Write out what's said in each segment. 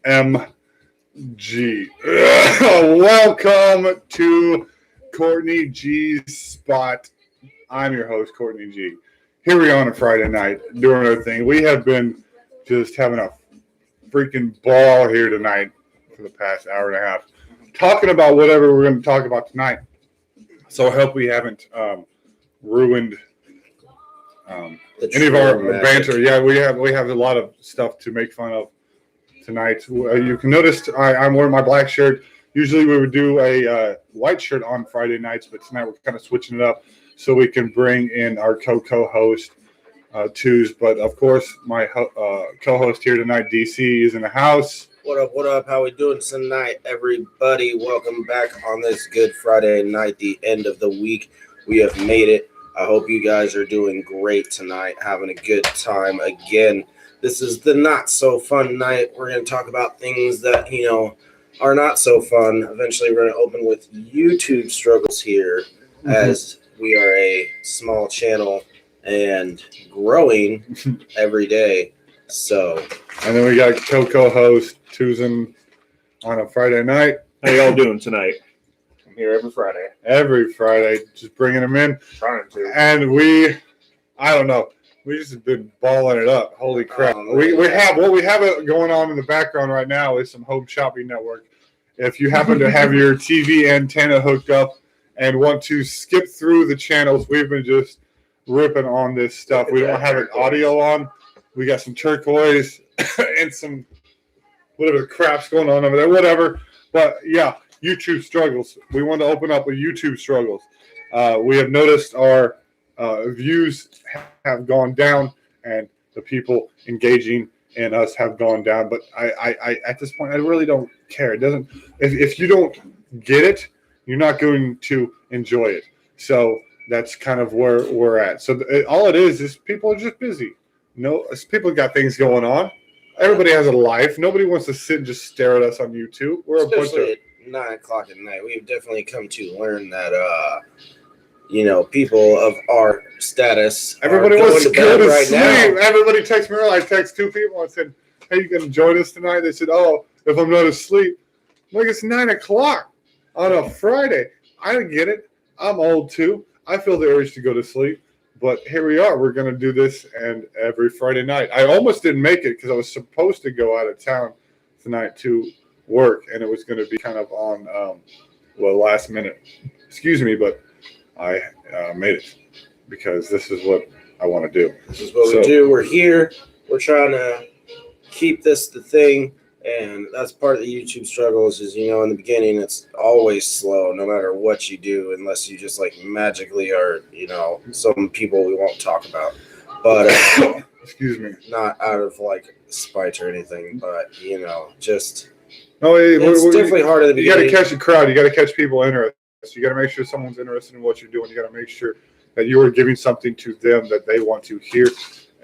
Welcome to Courtney G's spot. I'm your host, Courtney G. Here we are on a Friday night doing our thing. We have been just having a freaking ball here tonight for the past hour and a half, talking about whatever we're going to talk about tonight. So I hope we haven't ruined any of our banter. Yeah, we have a lot of stuff to make fun of tonight. You can notice I'm wearing my black shirt. Usually we would do a white shirt on Friday nights, but tonight we're kind of switching it up so we can bring in our co-host, Twos. But, of course, my co-host here tonight, DC, is in the house. What up, what up? How we doing tonight, everybody? Welcome back on this Good Friday night, the end of the week. We have made it. I hope you guys are doing great tonight, having a good time again. This is the not so fun night. We're going to talk about things that, are not so fun. Eventually, we're going to open with YouTube struggles here as we are a small channel and growing every day. So, and then we got co-host Tuesday on a Friday night. How y'all doing tonight? I'm here every Friday. Every Friday, just bringing them in. Trying to. And I don't know. We just have been balling it up. Holy crap. We have going on in the background right now is some Home Shopping Network. If you happen to have your TV antenna hooked up and want to skip through the channels, we've been just ripping on this stuff. We don't have an audio on. We got some turquoise and some whatever the crap's going on over there, whatever. But yeah, YouTube struggles. We want to open up with YouTube struggles. We have noticed our views have gone down and the people engaging in us have gone down. But I at this point, I really don't care. It doesn't. If you don't get it, you're not going to enjoy it. So that's kind of where we're at. So all it is people are just busy. People got things going on. Everybody has a life. Nobody wants to sit and just stare at us on YouTube. We're especially at 9 o'clock at night. We've definitely come to learn that people of our status. Everybody wants to go to sleep. Now. Everybody texts me earlier. I text 2 people and said, "Hey, you gonna join us tonight?" They said, "Oh, if I'm not asleep." I'm like, it's 9 o'clock on a Friday. I don't get it. I'm old too. I feel the urge to go to sleep. But here we are. We're going to do this and every Friday night. I almost didn't make it because I was supposed to go out of town tonight to work, and it was going to be kind of on last minute. Excuse me, but I made it because this is what I want to do. This is what we do. We're here. We're trying to keep this the thing, and that's part of the YouTube struggles is, in the beginning, it's always slow no matter what you do unless you just, magically are, some people we won't talk about. But excuse me. Not out of, spite or anything, but, just no, it's definitely hard at the beginning. You got to catch the crowd. You got to catch people interested. You got to make sure someone's interested in what you're doing. You got to make sure that you are giving something to them that they want to hear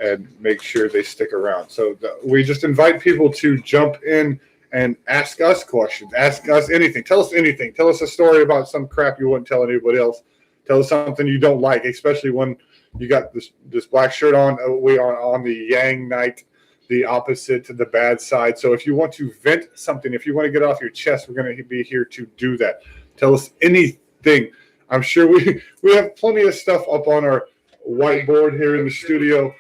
and make sure they stick around. So we just invite people to jump in and ask us questions. Ask us anything. Tell us anything. Tell us a story about some crap you wouldn't tell anybody else. Tell us something you don't like, especially when you got this black shirt on. We are on the yang night, the opposite to the bad side. So if you want to vent something, if you want to get off your chest, we're going to be here to do that. Tell us anything. I'm sure we have plenty of stuff up on our whiteboard here in the studio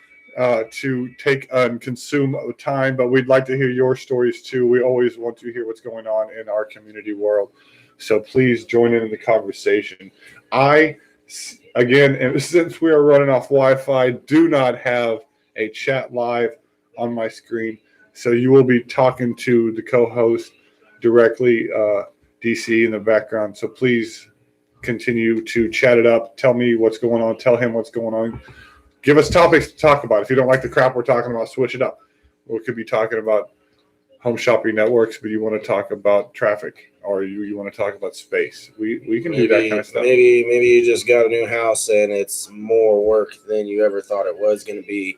to take and consume time, but we'd like to hear your stories too. We always want to hear what's going on in our community world. So please join in the conversation. Again, since we are running off Wi-Fi, do not have a chat live on my screen. So you will be talking to the co-host directly, DC in the background. So please continue to chat it up. Tell me what's going on. Tell him what's going on. Give us topics to talk about. If you don't like the crap we're talking about, switch it up. We could be talking about home shopping networks, but you want to talk about traffic, or you want to talk about space. We can do that kind of stuff. Maybe you just got a new house and it's more work than you ever thought it was going to be.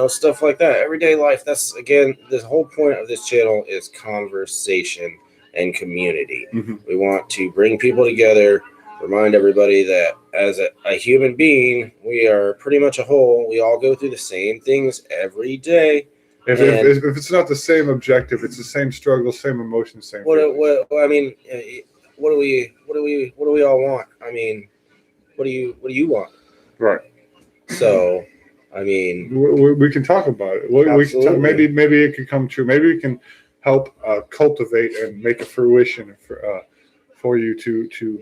Stuff like that. Everyday life. That's, again, the whole point of this channel is conversation and community. Mm-hmm. We want to bring people together, remind everybody that as a human being, we are pretty much a whole. We all go through the same things every day, If it's not the same objective, it's the same struggle, same emotion, same. What I mean, what do we all want? I mean, what do you want? Right. So, I mean, we can talk about it. We can talk, maybe it could come true. Maybe we can help cultivate and make a fruition for you to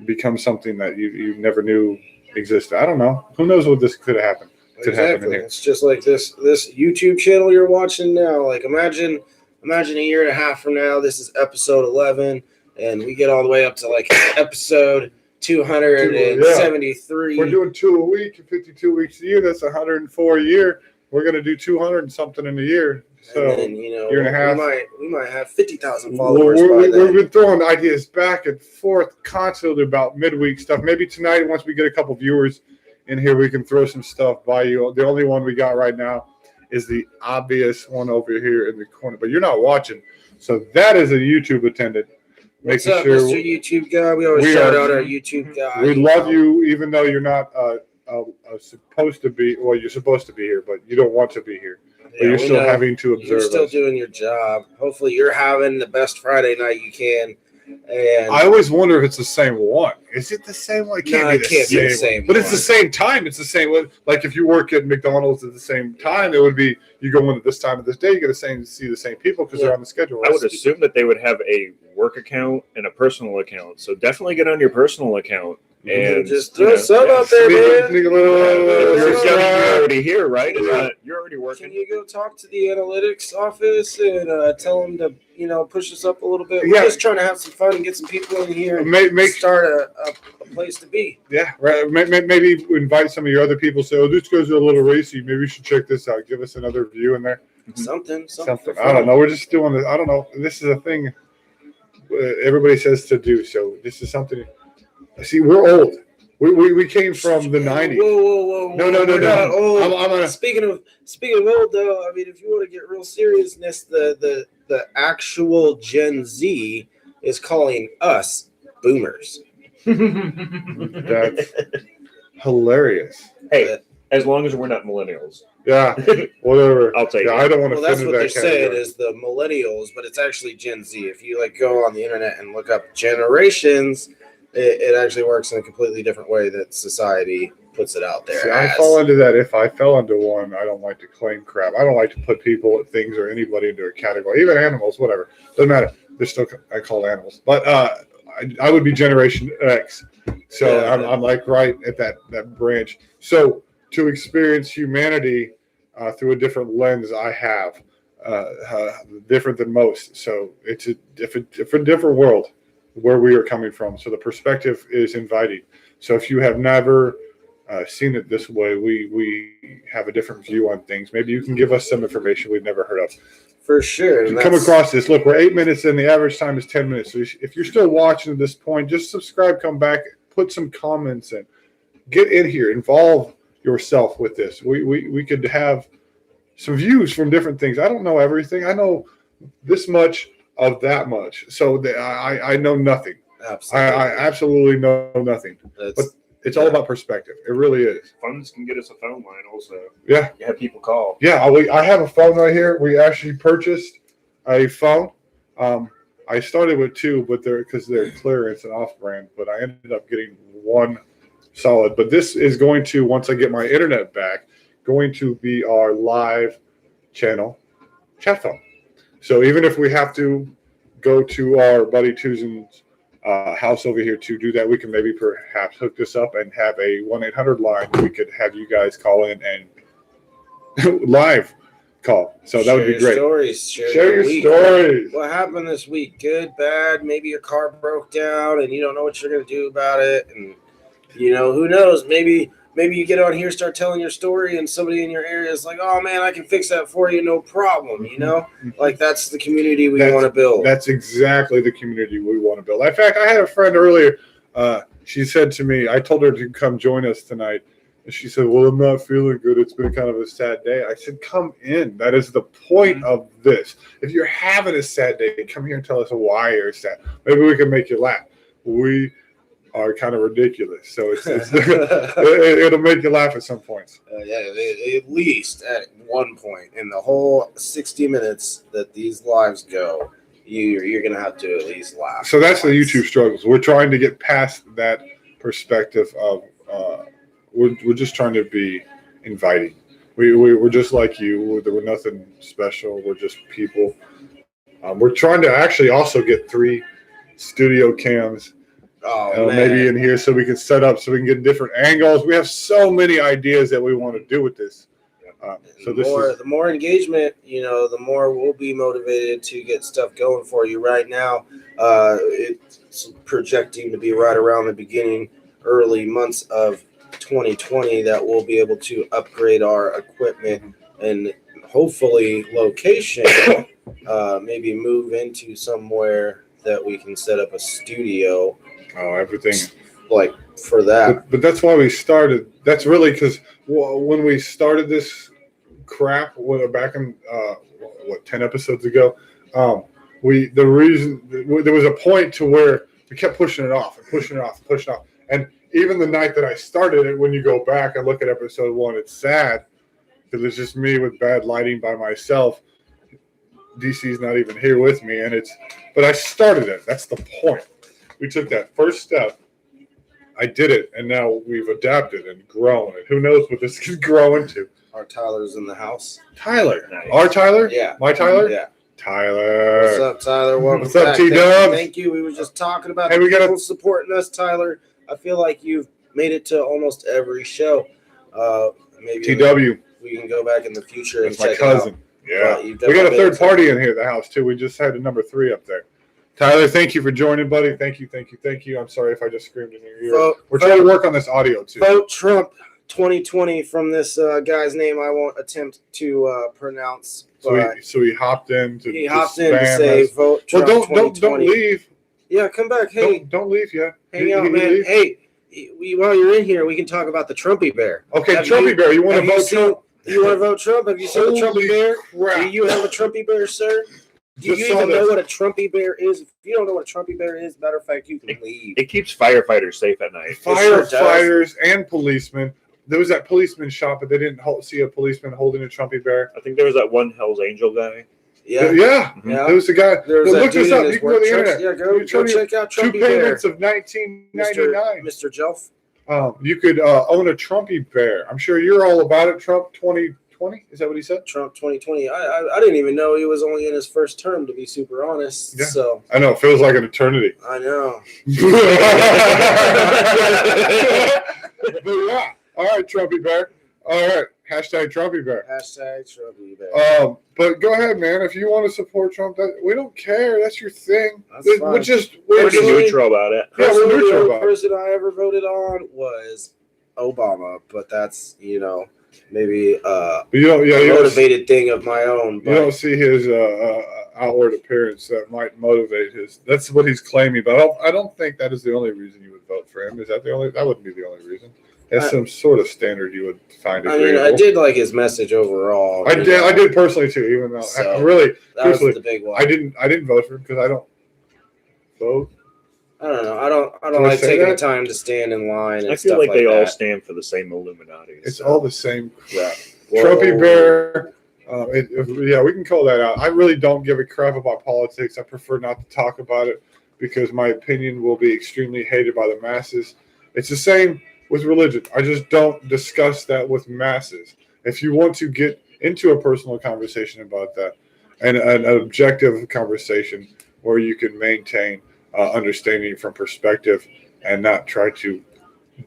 become something that you never knew existed. I don't know. Who knows what this could happen? Exactly. It's just like this YouTube channel you're watching now. Like imagine a year and a half from now, this is episode 11, and we get all the way up to like episode 273. We're doing 2 a week, 52 weeks a year. That's 104 a year. We're gonna do 200 and something in a year. So and then, year and a half. We might have 50,000 followers. We've been throwing ideas back and forth constantly about midweek stuff. Maybe tonight, once we get a couple viewers in here, we can throw some stuff by you. The only one we got right now is the obvious one over here in the corner, but you're not watching. So that is a YouTube attendant. What's up, Mr. YouTube guy? We always shout out our YouTube guy. We love you, even though you're not supposed to be. Well, you're supposed to be here, but you don't want to be here. But you're still having to observe. You're still doing your job. Hopefully, you're having the best Friday night you can. And I always wonder if it's the same one. Is it the same one? It can't be the same. But it's the same time. It's the same one. Like if you work at McDonald's at the same time, it would be you go in at this time of this day, you get see the same people because they're on the schedule. I would assume that they would have a work account and a personal account. So definitely get on your personal account. And just throw some out there, man. You're already here, right? You're already working. Can you go talk to the analytics office and tell them to, push us up a little bit? We're just trying to have some fun and get some people in here and start a place to be. Yeah, right. Maybe invite some of your other people. Say, this goes a little racy. Maybe we should check this out. Give us another view in there. Something. I don't know. We're just doing this. I don't know. This is a thing everybody says to do. So this is something. See, we're old. We came from the 90s. Whoa. No. Old. Speaking of old, though, I mean, if you want to get real seriousness, the actual Gen Z is calling us boomers. That's hilarious. Hey, as long as we're not millennials. Yeah, whatever. I'll take it. I don't want to. Well, that's what they're saying is the millennials, but it's actually Gen Z. If you go on the internet and look up generations. It actually works in a completely different way that society puts it out there. See, I fall into that. If I fell into one, I don't like to claim crap. I don't like to put people, things, or anybody into a category, even animals, whatever. Doesn't matter. They're still I call animals. But I would be Generation X. So I'm like right at that branch. So to experience humanity through a different lens, I have different than most. So it's a different world where we are coming from. So the perspective is inviting. So if you have never seen it this way, we have a different view on things. Maybe you can give us some information we've never heard of. For sure. To come across this, look, we're 8 minutes in. The average time is 10 minutes. So if you're still watching at this point, just subscribe, come back, put some comments in. Get in here. Involve yourself with this. We could have some views from different things. I don't know everything. I know this much of that much. So I know nothing. Absolutely. I absolutely know nothing. But it's all about perspective. It really is. Phones can get us a phone line also. Yeah. You have people call. Yeah, I have a phone right here. We actually purchased a phone. I started with 2, but because they're clearance and off-brand, but I ended up getting 1 solid. But this is going to, once I get my internet back, going to be our live channel chat phone. So even if we have to go to our buddy Tuzin's house over here to do that, we can maybe perhaps hook this up and have a 1-800 line. We could have you guys call in and live call. So that would be great. Share your stories. What happened this week? Good, bad? Maybe your car broke down and you don't know what you're going to do about it. And, who knows? Maybe you get on here, start telling your story, and somebody in your area is like, oh, man, I can fix that for you, no problem, Like, that's the community we want to build. That's exactly the community we want to build. In fact, I had a friend earlier. She said to me, I told her to come join us tonight. And she said, well, I'm not feeling good. It's been kind of a sad day. I said, come in. That is the point of this. If you're having a sad day, come here and tell us why you're sad. Maybe we can make you laugh. are kind of ridiculous. So it'll make you laugh at some points. At least at one point in the whole 60 minutes that these lives go, you're gonna have to at least laugh. So that's the YouTube struggles. We're trying to get past that perspective of we're just trying to be inviting. We're just like you. We're nothing special. We're just people. We're trying to actually also get 3 studio cams. Maybe in here so we can set up so we can get different angles. We have so many ideas that we want to do with this. So the more engagement, the more we'll be motivated to get stuff going for you. Right now, it's projecting to be right around the early months of 2020 that we'll be able to upgrade our equipment and hopefully location, maybe move into somewhere that we can set up a studio. Everything like for that. But that's why we started. That's really because when we started this crap back in 10 episodes ago, there was a point to where we kept pushing it off, and even the night that I started it, when you go back and look at episode 1, it's sad because it's just me with bad lighting by myself. DC's not even here with me, but I started it. That's the point. We took that first step. I did it, and now we've adapted and grown. And who knows what this could grow into? Our Tyler's in the house. Tyler. Nice. Our Tyler? Yeah. My Tyler? Yeah. Tyler. What's up, Tyler? Welcome What's up, back. T-Dubs? Thank you. We were just talking about we got people supporting us, Tyler. I feel like you've made it to almost every show. Maybe TW. We can go back in the future That's and my check cousin. it out. Yeah. We got a third party in here at the house, too. We just had a number 3 up there. Tyler, thank you for joining, buddy. Thank you. I'm sorry if I just screamed in your ear. We're trying to work on this audio, too. Vote Trump 2020 from this guy's name I won't attempt to pronounce. So he hopped in to say vote Trump 2020. Don't leave. Yeah, come back. Hey. Don't leave yet. Hang out, man. Hey, while you're in here, we can talk about the Trumpy Bear. Okay, Trumpy Bear. You want to vote Trump? You want to vote Trump? Have you seen the Trumpy Bear? Crap. Do you have a Trumpy Bear, sir? Do you even know what a Trumpy Bear is? If you don't know what a Trumpy Bear is, matter of fact, you can leave. It keeps firefighters safe at night. Firefighters and policemen. There was that policeman shop, but they didn't see a policeman holding a Trumpy Bear. I think there was that one Hell's Angel guy. Yeah. There was a guy. Look this up. You can go to the internet. Yeah, go check out Trumpy Bear. 2 payments of $19.99. Mr. Jelf. You could own a Trumpy Bear. I'm sure you're all about it. Trump 2020. Is that what he said? Trump 2020. I didn't even know he was only in his first term, to be super honest. Yeah. So I know. It feels like an eternity. I know. But yeah. All right, Trumpy Bear. All right. Hashtag Trumpy Bear. Hashtag Trumpy Bear. But go ahead, man. If you want to support Trump, we don't care. That's your thing. That's fine. We're pretty neutral about it. Yeah, we're neutral about it. The person I ever voted on was Obama, but that's, maybe a motivated thing of my own. But you don't see his outward appearance that might motivate his. That's what he's claiming, but I don't think that is the only reason you would vote for him. Is that the only? That wouldn't be the only reason. That's some sort of standard you would find agreeable. I did like his message overall. I did personally too, even though that was the big one. I didn't vote for him because I don't vote. I don't know. I don't like taking the time to stand in line. And I feel stuff like they that. all stand for the same Illuminati. It's all the same crap. Trumpy Bear. We can call that out. I really don't give a crap about politics. I prefer not to talk about it because my opinion will be extremely hated by the masses. It's the same with religion. I just don't discuss that with masses. If you want to get into a personal conversation about that and an objective conversation where you can maintain understanding from perspective and not try to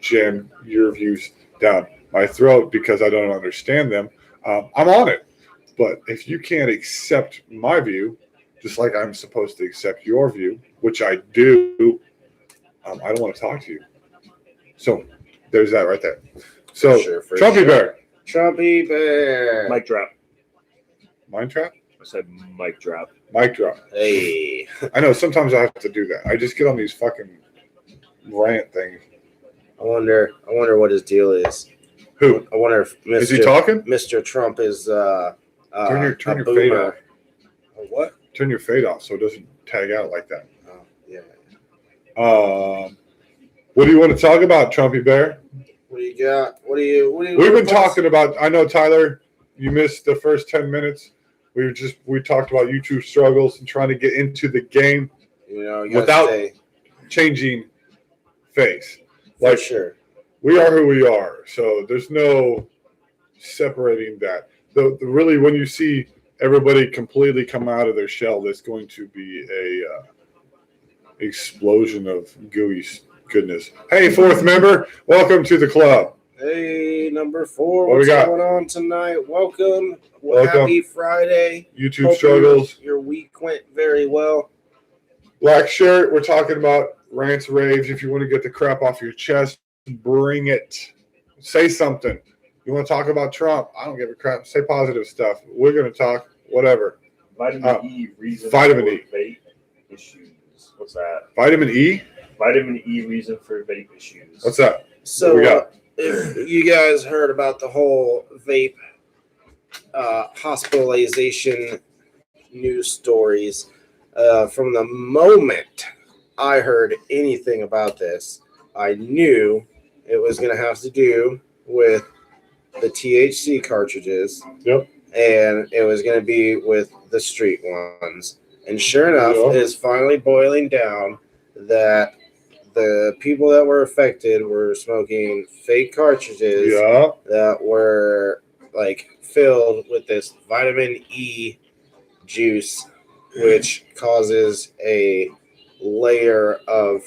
jam your views down my throat because I don't understand them, I'm on it. But if you can't accept my view, just like I'm supposed to accept your view, which I do, I don't want to talk to you. So there's that right there. So Trumpy Bear. Trumpy Bear. Mic drop. Mind trap? I said mic drop. Mic drop. Hey. I know sometimes I have to do that. I just get on these fucking rant things. I wonder what his deal is. Who? I wonder if is he talking? Mr. Trump is turn your boomer. fade off. What? Turn your fade off so it doesn't tag out like that. Oh, yeah. What do you want to talk about, Trumpy Bear? What do you got? What do you? We've been talking about. I know, Tyler, you missed the first 10 minutes. We talked about YouTube struggles and trying to get into the game without changing face. For sure. We are who we are, so there's no separating that. Really, when you see everybody completely come out of their shell, there's going to be a explosion of gooey goodness. Hey, fourth member, welcome to the club. Hey, number 4, what's going on tonight? Welcome. Happy Friday. YouTube Hope struggles. Your week went very well. Black shirt, we're talking about rants, raves. If you want to get the crap off your chest, bring it. Say something. You want to talk about Trump? I don't give a crap. Say positive stuff. We're going to talk whatever. Vitamin E reason vitamin for E. vape issues. What's that? Vitamin E? Vitamin E reason for vape issues. What's that? So, what we got? If you guys heard about the whole vape hospitalization news stories, from the moment I heard anything about this, I knew it was going to have to do with the THC cartridges. Yep. And it was going to be with the street ones. And sure enough, it is finally boiling down that the people that were affected were smoking fake cartridges that were filled with this vitamin E juice, which causes a layer of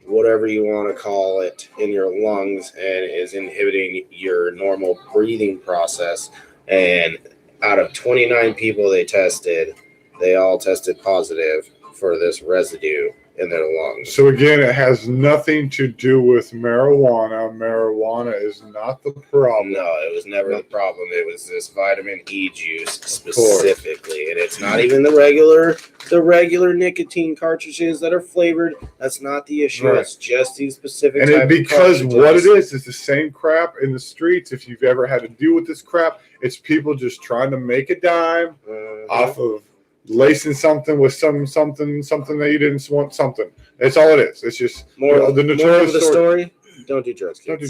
whatever you want to call it in your lungs and is inhibiting your normal breathing process. And out of 29 people they tested, they all tested positive for this residue in their lungs. So again, it has nothing to do with marijuana. Marijuana is not the problem. No, it was never the problem. It was this vitamin E juice specifically, and it's not even the regular nicotine cartridges that are flavored. That's not the issue. Right. It's just these specific. And because what it is the same crap in the streets. If you've ever had to deal with this crap, it's people just trying to make a dime off of lacing something with something that you didn't want something. That's all it is. It's just more of the story. Don't do drugs, kids. Don't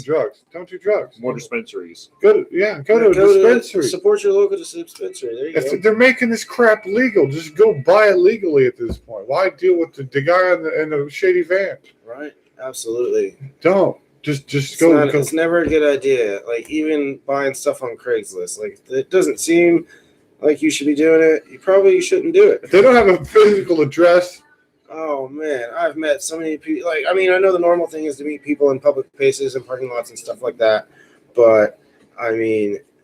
do drugs. More dispensaries. Go to a dispensary. Support your local dispensary. There you go. They're making this crap legal. Just go buy it legally at this point. Why deal with the guy in the shady van? Right. Absolutely. Don't. Just go. It's never a good idea. Even buying stuff on Craigslist. It doesn't seem like you should be doing it. You probably shouldn't do it. If they don't have a physical address. Oh man, I've met so many people. I know the normal thing is to meet people in public places and parking lots and stuff like that. But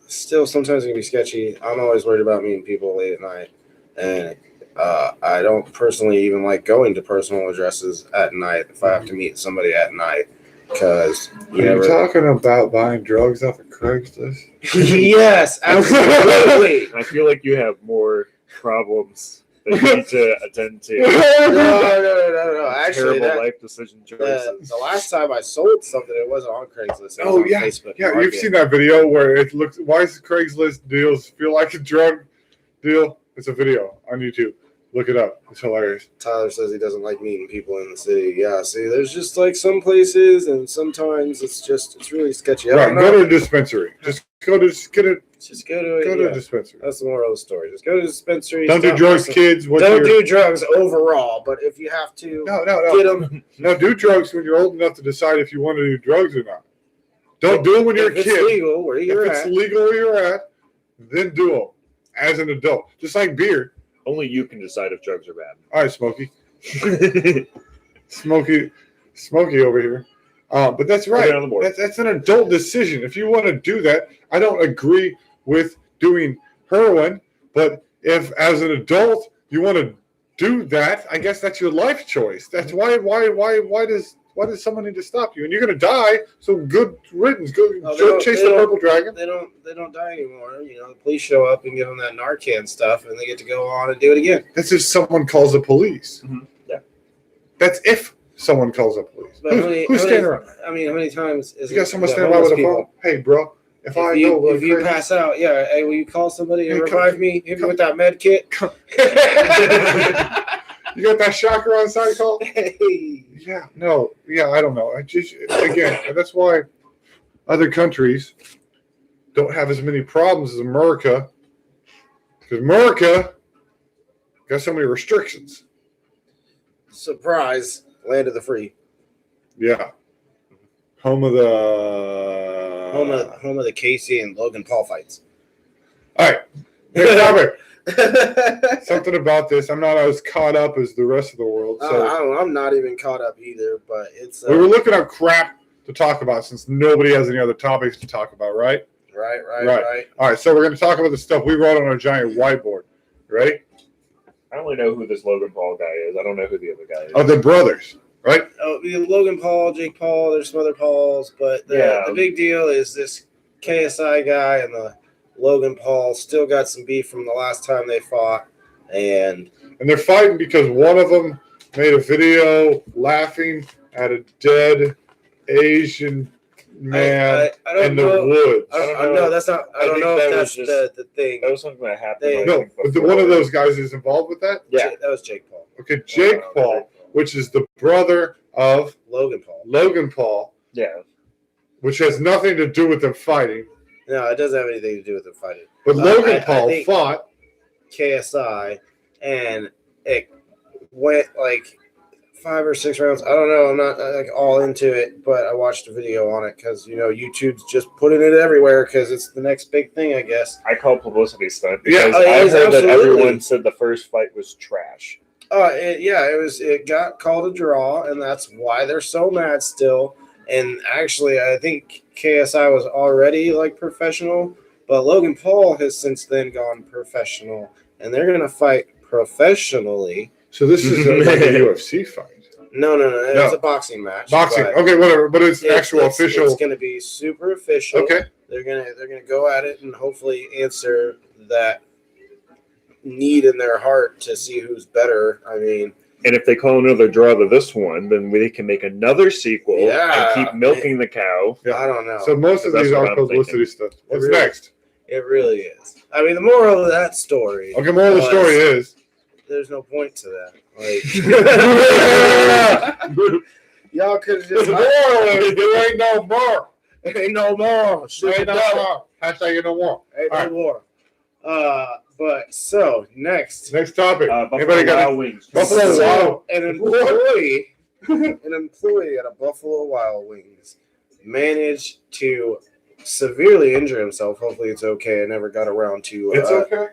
still sometimes it can be sketchy. I'm always worried about meeting people late at night, and I don't personally even like going to personal addresses at night if I have to meet somebody at night. Because you're talking about buying drugs off of Craigslist. Yes, absolutely. I feel like you have more problems that you need to attend to. No. Actually, terrible life decision choices. The last time I sold something, it wasn't on Craigslist. It was on Facebook. Yeah, Market. You've seen that video where it looks. Why does Craigslist deals feel like a drug deal? It's a video on YouTube. Look it up. It's hilarious. Tyler says he doesn't like meeting people in the city. Yeah, see, there's just some places, and sometimes it's really sketchy. Right, go to a dispensary. Just go to a dispensary. That's the moral of the story. Just go to a dispensary. Don't do drugs, kids. Don't do drugs overall, but if you have to, get them. No, do drugs when you're old enough to decide if you want to do drugs or not. Don't do them when you're a kid. If it's legal where you're at, then do them as an adult. Just like beer. Only you can decide if drugs are bad. All right, Smokey. Smokey over here. But that's right. That's an adult decision. If you want to do that, I don't agree with doing heroin. But if, as an adult, you want to do that, I guess that's your life choice. That's why does someone need to stop you? And you're going to die. So good riddance. Go chase the purple dragon. They don't die anymore. The police show up and give them that Narcan stuff, and they get to go on and do it again. That's if someone calls the police. Mm-hmm. Yeah. That's if someone calls the police. Who's standing around? How many times is you got someone standing around with a phone? Hey, bro. If you pass out, hey, will you call somebody and revive me? Hit me with that med kit. You got that shocker on side call? Hey. Yeah, no, yeah, I don't know. I just again, that's why other countries don't have as many problems as America, because America got so many restrictions. Surprise, land of the free, Yeah, home of the home of the Casey and Logan Paul fights. All right, next topic. Something about this. I'm not as caught up as the rest of the world. So I'm not even caught up either, but it's we were looking up crap to talk about since nobody has any other topics to talk about, right? Right. All right, so we're going to talk about the stuff we wrote on a giant whiteboard. Ready? I only know who this Logan Paul guy is. I don't know who the other guy is. Oh, they're brothers, right? Oh, Logan Paul, Jake Paul. There's some other Pauls, but the big deal is this KSI guy and the Logan Paul still got some beef from the last time they fought, and they're fighting because one of them made a video laughing at a dead Asian man in the woods. I don't know. That's not. I don't know if that's the thing. That was something that happened. No, but one of those guys is involved with that. Yeah, that was Jake Paul. Okay, Jake Paul, which is the brother of Logan Paul. Logan Paul. Yeah. Which has nothing to do with them fighting. No, it doesn't have anything to do with them fighting. But Logan Paul fought KSI, and it went like 5 or 6 rounds. I don't know. I'm not like all into it, but I watched a video on it because YouTube's just putting it everywhere because it's the next big thing, I guess. I call publicity stunt because I heard that everyone said the first fight was trash. It got called a draw, and that's why they're so mad still. And actually, I think KSI was already like professional, but Logan Paul has since then gone professional, and they're gonna fight professionally. So this is like a UFC fight. No. It's a boxing match. Boxing, okay, whatever. But it's actual official. It's gonna be super official. Okay. They're gonna go at it and hopefully answer that need in their heart to see who's better. I mean. And if they call another draw to this one, then they can make another sequel and keep milking the cow. Yeah. I don't know. So most of these are publicity stuff. What's next? It really is. I mean, the moral of that story. Okay, moral of the story is there's no point to that. Like, y'all could have just. The moral is there ain't no more. Ain't no more. Ain't no more. Hashtag no more. Ain't no more. But so next topic. Buffalo Wild Wings. Buffalo Wild. An employee at a Buffalo Wild Wings managed to severely injure himself. Hopefully, it's okay. I never got around to. It's okay.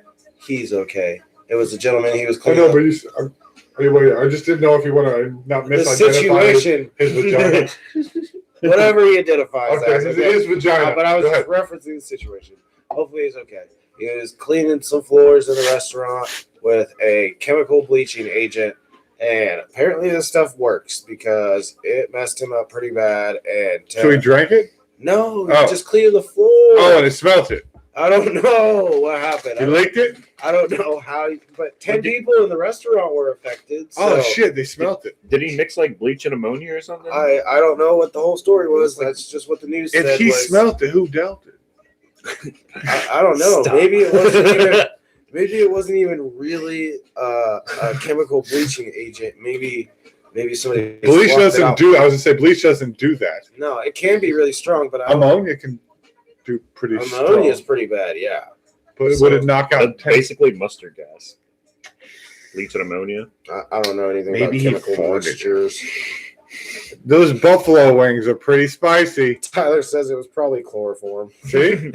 He's okay. It was a gentleman. He was I cleaning. know, but I just didn't know if you want to not misidentify his vagina. Whatever he identifies as. Okay, his vagina. But I was just referencing the situation. Hopefully, he's okay. He was cleaning some floors in the restaurant with a chemical bleaching agent, and apparently this stuff works because it messed him up pretty bad. And so he drank it? No, he just cleaned the floor. Oh, and it smelt it. I don't know what happened. He licked it? I don't know how, but 10 people in the restaurant were affected. So oh, shit, they smelt it. Did he mix like bleach and ammonia or something? I don't know what the whole story was. That's just what the news said. If he smelt it, who dealt it? I don't know. Stop. Maybe it wasn't even really a chemical bleaching agent. Maybe somebody bleach doesn't do. I was gonna say bleach doesn't do that. No, it can be really strong, but ammonia can do pretty. Ammonia is pretty bad, yeah. But would it knock out? Basically, mustard gas. Bleach and ammonia. I don't know anything about chemical mixtures. Those buffalo wings are pretty spicy. Tyler says it was probably chloroform. See?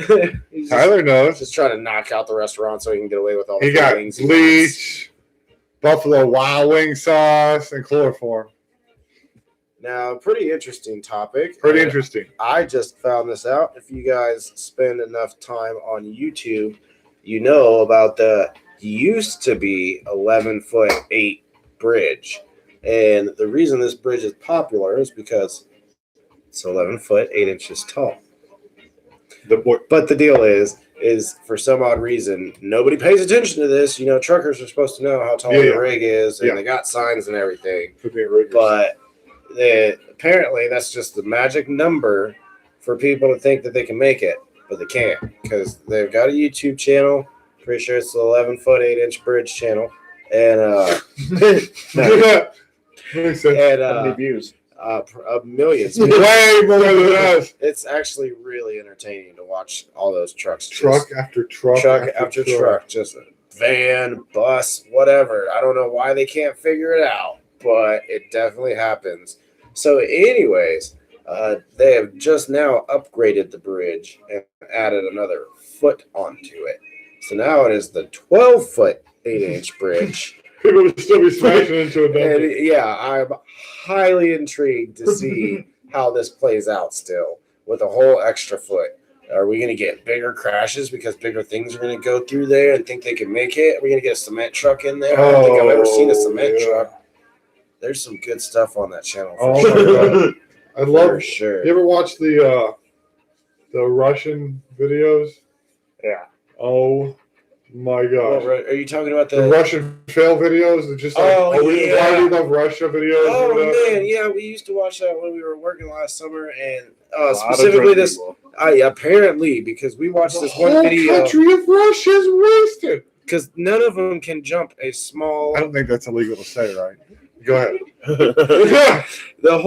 Tyler knows. Just trying to knock out the restaurant so he can get away with all the He got wings. Bleach, Buffalo Wild Wing sauce, and chloroform. Now, pretty interesting topic. Pretty interesting. I just found this out. If you guys spend enough time on YouTube, you know about the used to be 11-foot-8 bridge. And the reason this bridge is popular is because it's 11 foot, 8 inches tall. But the deal is for some odd reason, nobody pays attention to this. You know, truckers are supposed to know how tall the rig is, and they got signs and everything. But apparently that's just the magic number for people to think that they can make it, but they can't because they've got a YouTube channel. Pretty sure it's the 11-foot, 8-inch bridge channel. And Makes sense. And How many views? millions. Way more than us. It's actually really entertaining to watch all those trucks. Truck after truck After truck. Just a van, bus, whatever. I don't know why they can't figure it out, but it definitely happens. So, anyways, they have just now upgraded the bridge and added another foot onto it. So now it is the 12-foot, 8-inch bridge. People would still be smashing into it. And yeah, I'm highly intrigued to see how this plays out still with a whole extra foot. Are we going to get bigger crashes because bigger things are going to go through there and think they can make it? Are we going to get a cement truck in there? I don't think I've ever seen a cement truck. There's some good stuff on that channel. Oh sure. my God. I love For sure. You ever watch the Russian videos? Yeah. Oh my gosh. Are you talking about The Russian fail videos? They're just like, why do you love Russia videos? Oh man, yeah, we used to watch that when we were working last summer, and specifically this. Apparently, because we watched this one video. The whole country of Russia is wasted. Because none of them can jump a small. I don't think that's illegal to say, right? Go ahead. The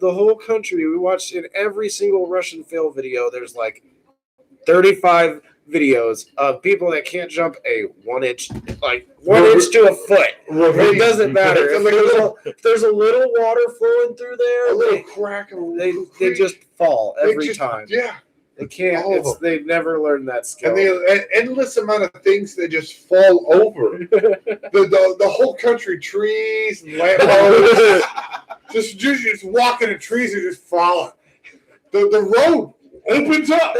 whole country. We watched in every single Russian fail video. There's like 35 videos of people that can't jump a 1 inch, like 1 inch to a foot. It doesn't matter. If there's a little water flowing through there, a little crack, they just fall every time. Yeah. They can't. They've never learned that skill. And an endless amount of things that just fall over. the whole country, trees and lampposts, just walking in trees are just falling. The road opens up.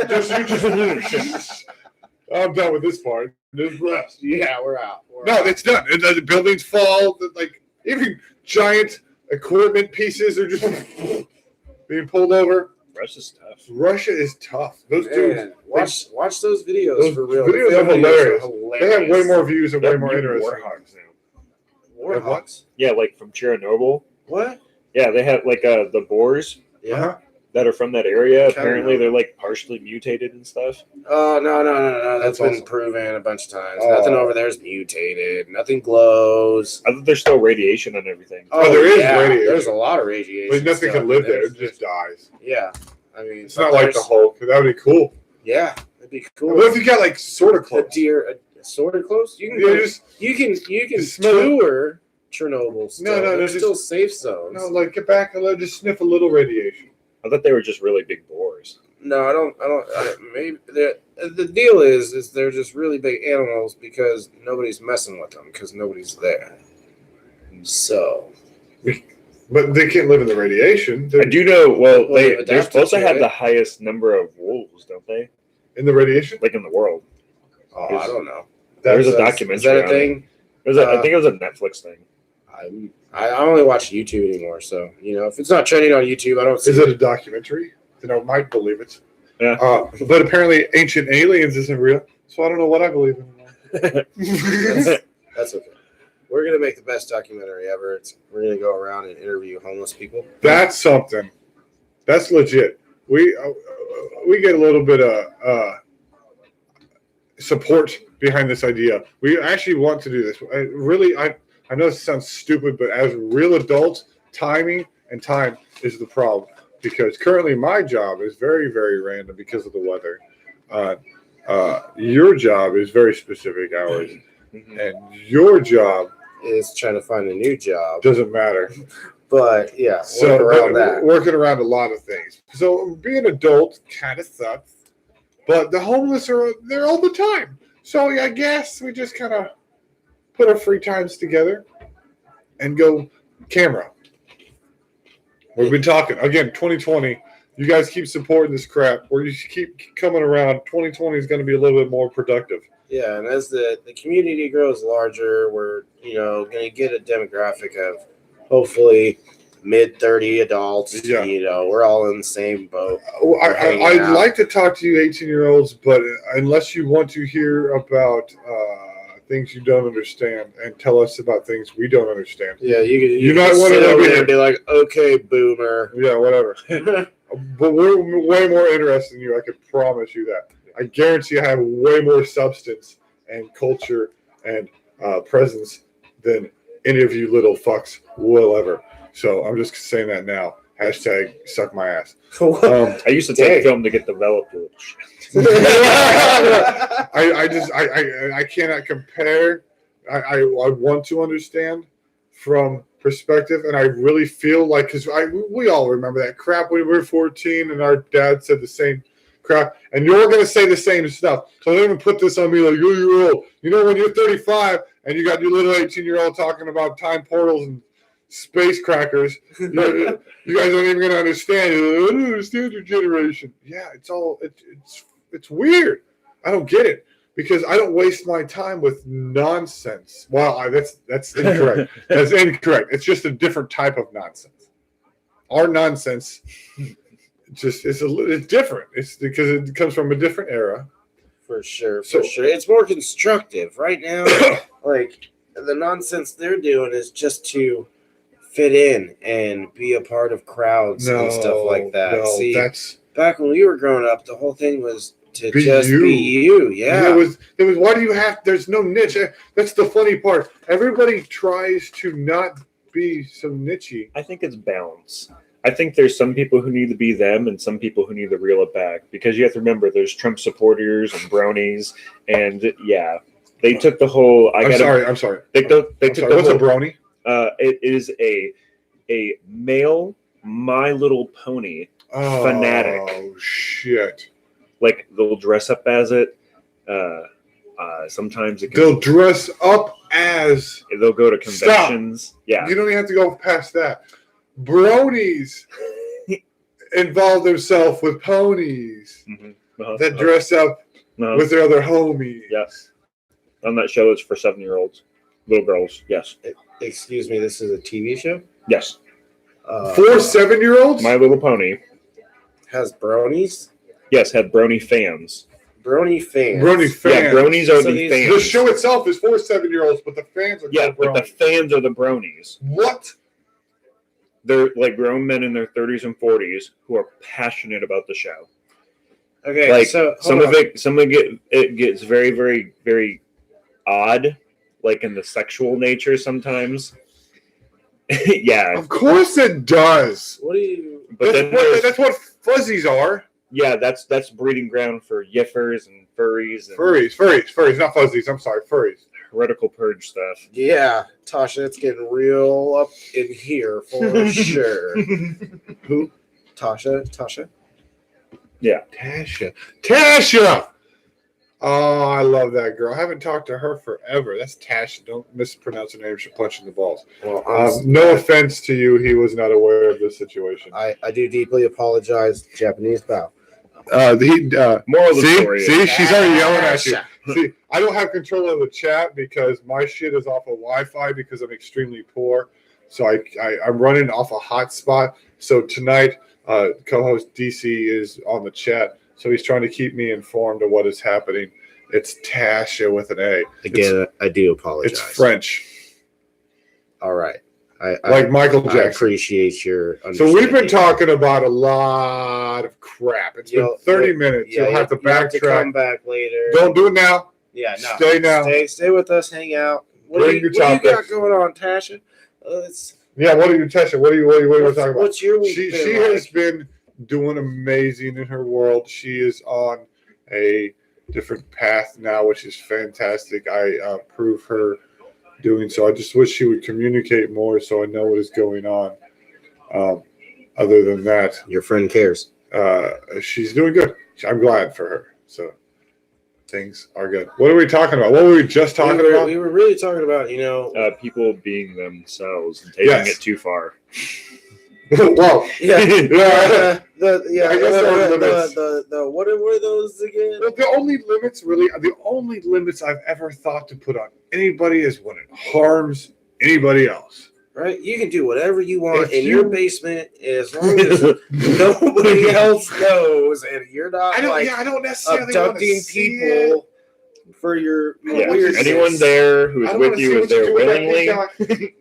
I'm done with this part. Just rest. Yeah, we're out. It's done. The buildings fall. Like even giant equipment pieces are just being pulled over. Russia's tough. Russia is tough. Those dudes. Watch those videos those for real. Videos are hilarious. They have way more views and way more interesting. Warhogs now. Warhogs? Yeah, like from Chernobyl. What? Yeah, they have like the boars. Yeah. That are from that area. Apparently, they're like partially mutated and stuff. Oh no! That's been proven a bunch of times. Nothing over there is mutated. Nothing glows. I think there's still radiation and everything. Oh, there is radiation. There's a lot of radiation. But nothing can live there. It just dies. Yeah, I mean, it's not like the Hulk. That would be cool. Yeah, that'd be cool. What if you got like sort of close? Sort of close. You can tour Chernobyl. Still. No, there's still safe zones. No, like get back and just sniff a little radiation. I thought they were just really big boars. No, I don't. Maybe the deal is they're just really big animals because nobody's messing with them because nobody's there. So, but they can't live in the radiation. I do know. Well, they're supposed to have the highest number of wolves, don't they? In the radiation, like in the world. Oh, I don't know. There's a documentary. Is that a thing? I think it was a Netflix thing. I only watch YouTube anymore, so if it's not trending on YouTube, I don't see it. Is it a documentary? Then I might believe it. Yeah. But apparently, ancient aliens isn't real, so I don't know what I believe in. That's okay. We're gonna make the best documentary ever. We're gonna go around and interview homeless people. That's something. That's legit. We get a little bit of support behind this idea. We actually want to do this. I know this sounds stupid, but as real adults, timing and time is the problem. Because currently my job is very, very random because of the weather. Your job is very specific hours. And your job is trying to find a new job. Doesn't matter. But yeah, working around a lot of things. So being an adult kind of sucks. But the homeless are there all the time. So I guess we just kind of put our free times together and go camera. We've been talking again. 2020. You guys keep supporting this crap. Where you keep coming around. 2020 is going to be a little bit more productive. Yeah, and as the community grows larger, we're going to get a demographic of hopefully mid-30 adults. Yeah. We're all in the same boat. I'd like to talk to you 18-year-olds, but unless you want to hear about things you don't understand and tell us about things we don't understand. Yeah, you might want to be like, okay, boomer. Yeah, whatever. But we're way more interested in you. I can promise you that. I guarantee I have way more substance and culture and presence than any of you little fucks will ever. So I'm just saying that now. Hashtag suck my ass. I used to take film to get developed. I cannot compare. I want to understand from perspective, and I really feel like because we all remember that crap when we were 14, and our dad said the same crap, and you're going to say the same stuff. So don't even put this on me like, oh, you're old. You know, when you're 35 and you got your little 18-year-old talking about time portals and space crackers, you guys aren't even going to understand. I don't understand your generation. Yeah, it's weird. I don't get it because I don't waste my time with nonsense. Well, that's incorrect. That's incorrect. It's just a different type of nonsense. Our nonsense just is it's different. It's because it comes from a different era. For sure. It's more constructive right now. Like the nonsense they're doing is just to fit in and be a part of crowds and stuff like that. No, See, that's back when we were growing up, the whole thing was to be just you. be you. Yeah. It was. Why do you have? There's no niche. That's the funny part. Everybody tries to not be so nichey. I think it's balance. I think there's some people who need to be them and some people who need to reel it back because you have to remember there's Trump supporters and bronies and they took the whole. I'm sorry. They took the What's whole, a brony? It is a male My Little Pony fanatic. Oh shit! Like they'll dress up as it. Sometimes they'll dress up as. They'll go to conventions. Stop. Yeah, you don't even have to go past that. Bronies involve themselves with ponies that dress up with their other homies. Yes, on that show it's for 7-year-olds, little girls. Yes. Excuse me, this is a TV show? Yes. For 7-year-olds? My Little Pony has bronies? Yes, had brony fans. Brony fans. Yeah, bronies are the fans. The show itself is for 7-year-olds, but the fans are but the fans are the bronies. What? They're like grown men in their 30s and 40s who are passionate about the show. Okay, like so some of it gets very, very, very odd, like in the sexual nature sometimes. Yeah, of course it does. What do you? But that's what fuzzies are. Yeah, that's breeding ground for yiffers and furries. And furries, not fuzzies. I'm sorry, furries. Heretical purge stuff. Yeah, Tasha, it's getting real up in here for sure. Who? Tasha? Yeah. Tasha! Oh, I love that girl. I haven't talked to her forever. That's Tasha. Don't mispronounce her name. She'll punch in the balls. Well, no offense to you. He was not aware of this situation. I do deeply apologize. Japanese bow. Moral of the story. See, she's already yelling at you. See, I don't have control of the chat because my shit is off of Wi-Fi because I'm extremely poor. So I'm running off a hotspot. So tonight, co-host DC is on the chat. So he's trying to keep me informed of what is happening. It's Tasha with an A. Again, I do apologize. It's French. All right. Like Michael Jackson. I appreciate your understanding. So we've been talking about a lot of crap. It's been 30 minutes. You'll have to backtrack. To come back later. Don't do it now. Yeah, no. Stay now. Stay with us. Hang out. What Bring do you your got going on, Tasha? Yeah, what are you, Tasha? What are you talking about? What's your week She like? has been doing amazing in her world. She is on a different path now, which is fantastic. I approve her doing so. I just wish she would communicate more so I know what is going on. Other than that, your friend cares. She's doing good. I'm glad for her. So things are good. What are we talking about? What were we just talking about? We were really talking about, people being themselves and taking it too far. Well, yeah. I guess there are limits. What are those again? Well, the only limits I've ever thought to put on anybody is when it harms anybody else. Right? You can do whatever you want in your basement as long as nobody else knows and you're not I don't necessarily abducting people for your weird. Anyone there who's with you is there willingly.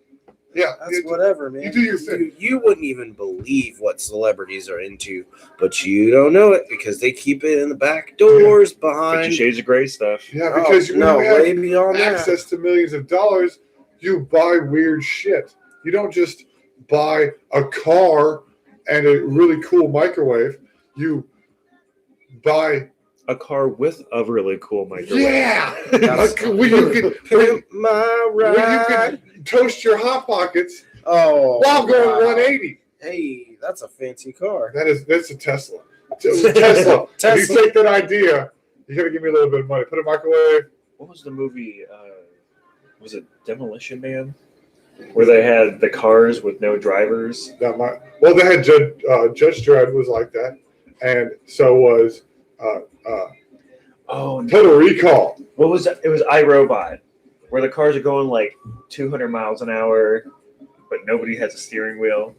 Yeah, that's whatever, man. You do your thing. You wouldn't even believe what celebrities are into, but you don't know it because they keep it in the back doors behind. 50 Shades of Grey stuff. Yeah, because when way you beyond have access to millions of dollars, you buy weird shit. You don't just buy a car and a really cool microwave. You buy a car with a really cool microwave. Yeah, where you could toast your hot pockets. While going 180. Hey, that's a fancy car. That's a Tesla. Tesla. If you take that idea, you got to give me a little bit of money. Put a microwave. What was the movie? Was it Demolition Man? Where they had the cars with no drivers? They had Judge Dredd was like that, and so was Total Recall. What was it? It was iRobot, where the cars are going like 200 miles an hour, but nobody has a steering wheel.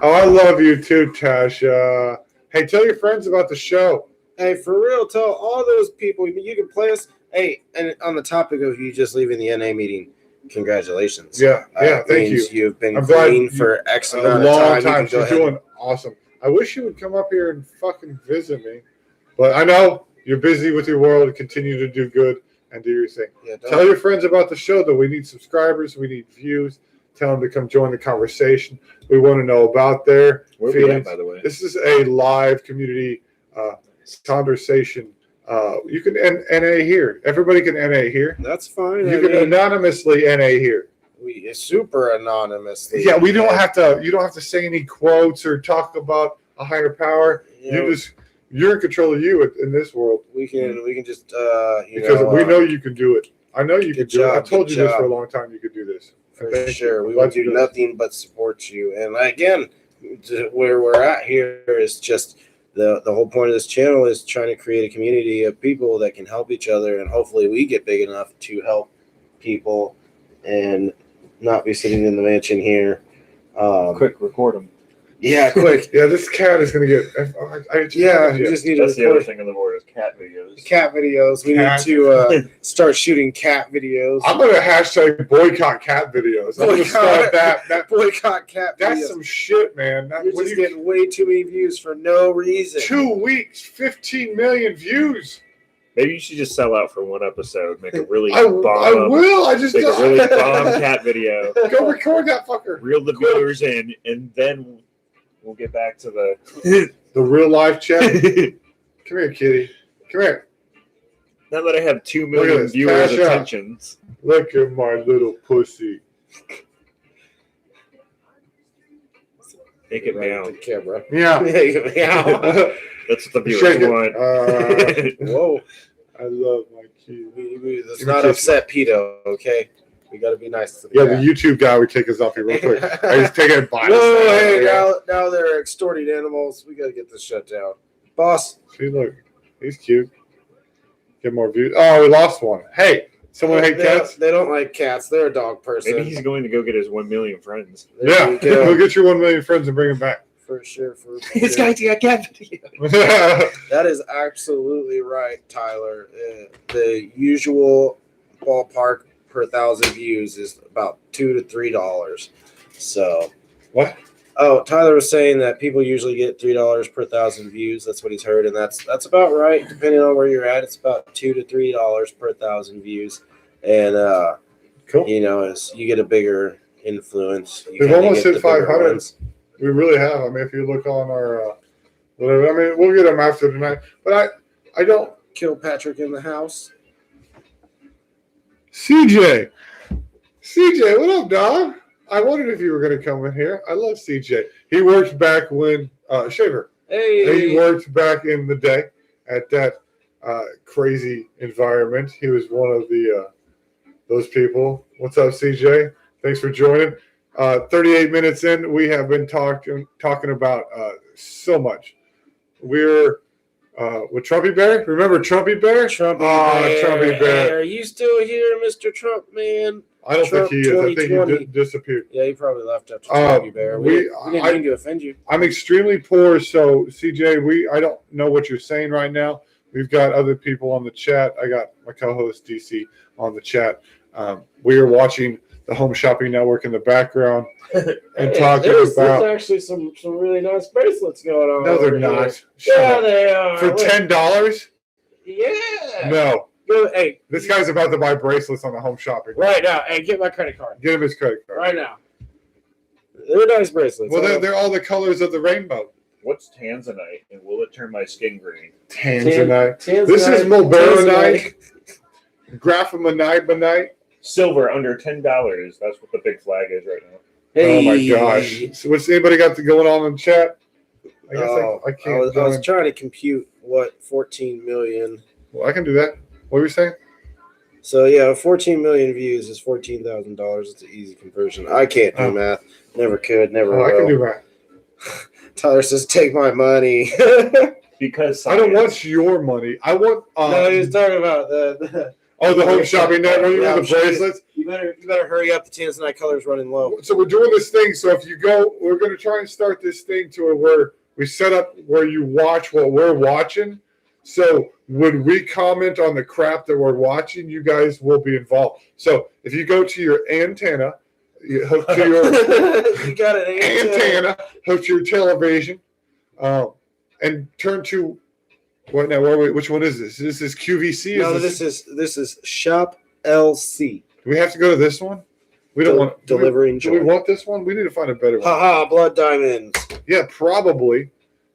Oh, I love you too, Tasha. Hey, tell your friends about the show. Hey, for real, tell all those people you can play us. Hey, and on the topic of you just leaving the NA meeting, congratulations. Yeah, thank you. You've been clean for X amount of time. You're doing awesome. I wish you would come up here and fucking visit me, but I know you're busy with your world. Continue to do good and do your thing. Yeah, tell your friends about the show, though. We need subscribers. We need views. Tell them to come join the conversation. We want to know about their feelings. By the way, this is a live community conversation. You can NA here. Everybody can NA here. That's fine. You can anonymously NA here. We super anonymously. Yeah, we don't have to. You don't have to say any quotes or talk about a higher power. You're in control of you in this world. We can just because we know you can do it. I know you can do it. I told you this for a long time. You could do this. For sure. We will do nothing but support you. And again, where we're at here is just the whole point of this channel is trying to create a community of people that can help each other. And hopefully we get big enough to help people and not be sitting in the mansion here. Quick, record them. Yeah, quick. Yeah, this cat is going to get... you just need to That's the other thing on the board is cat videos. Cat videos. We need to start shooting cat videos. I'm going to hashtag boycott cat videos. I'm going to start that. Boycott cat videos. That's some shit, man. You're just getting way too many views for no reason. 2 weeks, 15 million views. Maybe you should just sell out for one episode. Make a really bomb. I will. I just make a really bomb cat video. Go record that fucker. Reel the viewers in, and then we'll get back to the real life chat. Come here, kitty. Come here. Now that I have 2 million viewers' attentions. Look at my little pussy. Make it meow. Camera. Yeah. Meow. That's what the viewers want. Whoa. I love my kitty. It's not upset pedo, okay? We got to be nice to the cat. The YouTube guy would take us off here real quick. I just take it by now they're extorting animals. We got to get this shut down. Boss. See, look. He's cute. Get more views. Oh, we lost one. Hey, someone hate cats? They don't like cats. They're a dog person. Maybe he's going to go get his 1 million friends. Go get your 1 million friends and bring them back. For sure. This guy's got cat video. That is absolutely right, Tyler. The usual ballpark per 1,000 views is about $2 to $3. So what? Oh, Tyler was saying that people usually get $3 per 1,000 views. That's what he's heard, and that's about right. Depending on where you're at, it's about $2 to $3 per 1,000 views, and cool. As you get a bigger influence, we've almost hit 500. We really have. I mean, if you look on our whatever, I mean, we'll get them after tonight. But I don't kill Patrick in the house. CJ, what up, dog? I wondered if you were going to come in here. I love CJ. He worked back when Shaver. Hey, he worked back in the day at that crazy environment. He was one of the those people. What's up, CJ? Thanks for joining. 38 minutes in, we have been talking about so much. We're with Trumpy Bear. Remember Trumpy Bear? Trumpy Bear. Hey, are you still here, Mr. Trump, man? I don't think he is. I think he disappeared. Yeah, he probably left after Trumpy Bear. We didn't mean to offend you. I'm extremely poor, so CJ, I don't know what you're saying right now. We've got other people on the chat. I got my co-host DC on the chat. We are watching the Home Shopping Network in the background and talking about. There's actually some really nice bracelets going on. No, they're not. Yeah, they are. For $10? Yeah. No. Hey, this guy's about to buy bracelets on the Home Shopping. Right now. Hey, get my credit card. Get him his credit card. Right now. They're nice bracelets. Well, they're all the colors of the rainbow. What's tanzanite, and will it turn my skin green? Tanzanite. This is mulberryanite. Graphomonite. Silver under $10. That's what the big flag is right now. Hey. Oh my gosh! So what's anybody got going on in the chat? I guess I can't. I was trying to compute what 14 million. Well, I can do that. What were you saying? So yeah, 14 million views is $14,000. It's an easy conversion. I can't do math. Never could. Never will. I can do math. Tyler says, "Take my money." Because I don't want your money. I want. No, he was talking about the home shopping network. The bracelets. You better hurry up. The Tanzanite color's running low. So we're doing this thing. So if you go, we're going to try and start this thing to where we set up where you watch what we're watching. So when we comment on the crap that we're watching, you guys will be involved. So if you go to your antenna, you hook to your you got an antenna, hook to your television, and turn to what now? Which one is this? This is QVC. No, this is Shop LC. Do we have to go to this one? We don't want delivering. Do we want this one? We need to find a better one. Haha, blood diamonds. Yeah, probably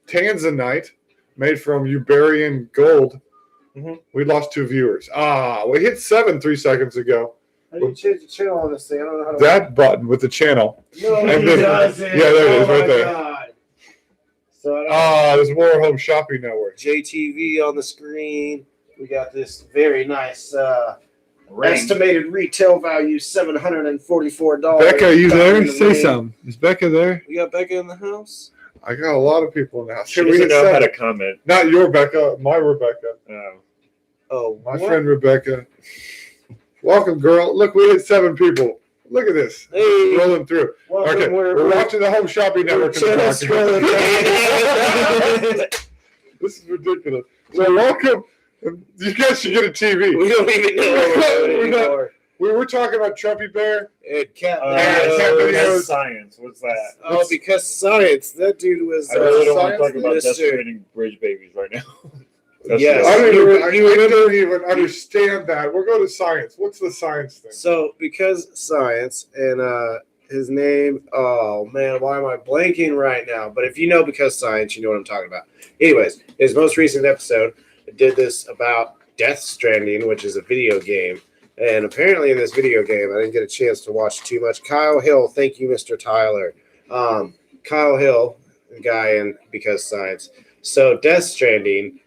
Tanzanite, made from Uberian gold. Mm-hmm. We lost 2 viewers. We hit 7 3 seconds ago. How do you change the channel on this thing? I don't know how to. That button with the channel. No, it doesn't. Yeah, there it is, right there. God. So there's more Home Shopping Network. JTV on the screen. We got this very nice estimated retail value $744. Becca, are you there? Say something. Is Becca there? We got Becca in the house. I got a lot of people in the house. She doesn't know how to comment. Not your Becca, my Rebecca. My friend Rebecca. Welcome, girl. Look, we hit 7 people. Look at this. Hey. Rolling through. Okay, we're watching the Home Shopping Network. This is ridiculous. So welcome. You guys should get a TV. We don't even know what we're doing anymore. We were talking about Trumpy Bear. And cat videos. Science. What's that? Oh, because science. That dude was. I really don't want to talk about desecrating bridge babies right now. Yes. I don't even understand that. We'll go to science. What's the science thing? So, because science and his name, oh man, why am I blanking right now? But if you know because science, you know what I'm talking about. Anyways, his most recent episode did this about Death Stranding, which is a video game. And apparently in this video game, I didn't get a chance to watch too much. Kyle Hill, thank you, Mr. Tyler. Kyle Hill, the guy in Because Science. So Death Stranding,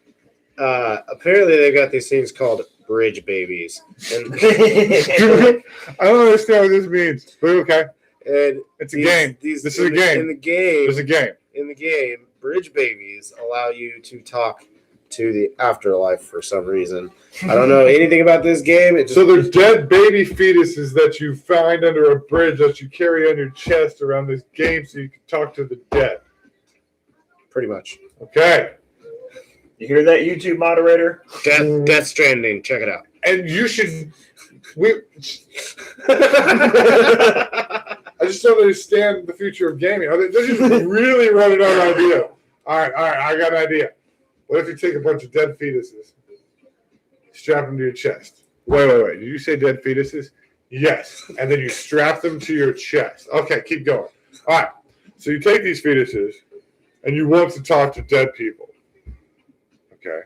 apparently they've got these things called bridge babies. And I don't understand what this means, but okay. And it's a game. This is a game. In the game. It's a game. In the game, bridge babies allow you to talk to the afterlife for some reason. I don't know anything about this game. So they're dead baby fetuses that you find under a bridge that you carry on your chest around this game so you can talk to the dead. Pretty much. Okay. You hear that, YouTube moderator? Death Stranding. Check it out. And you should... I just don't understand the future of gaming. They're just really running out of idea. All right, I got an idea. What if you take a bunch of dead fetuses, strap them to your chest? Wait. Did you say dead fetuses? Yes. And then you strap them to your chest. Okay, keep going. All right. So you take these fetuses, and you want to talk to dead people. Okay.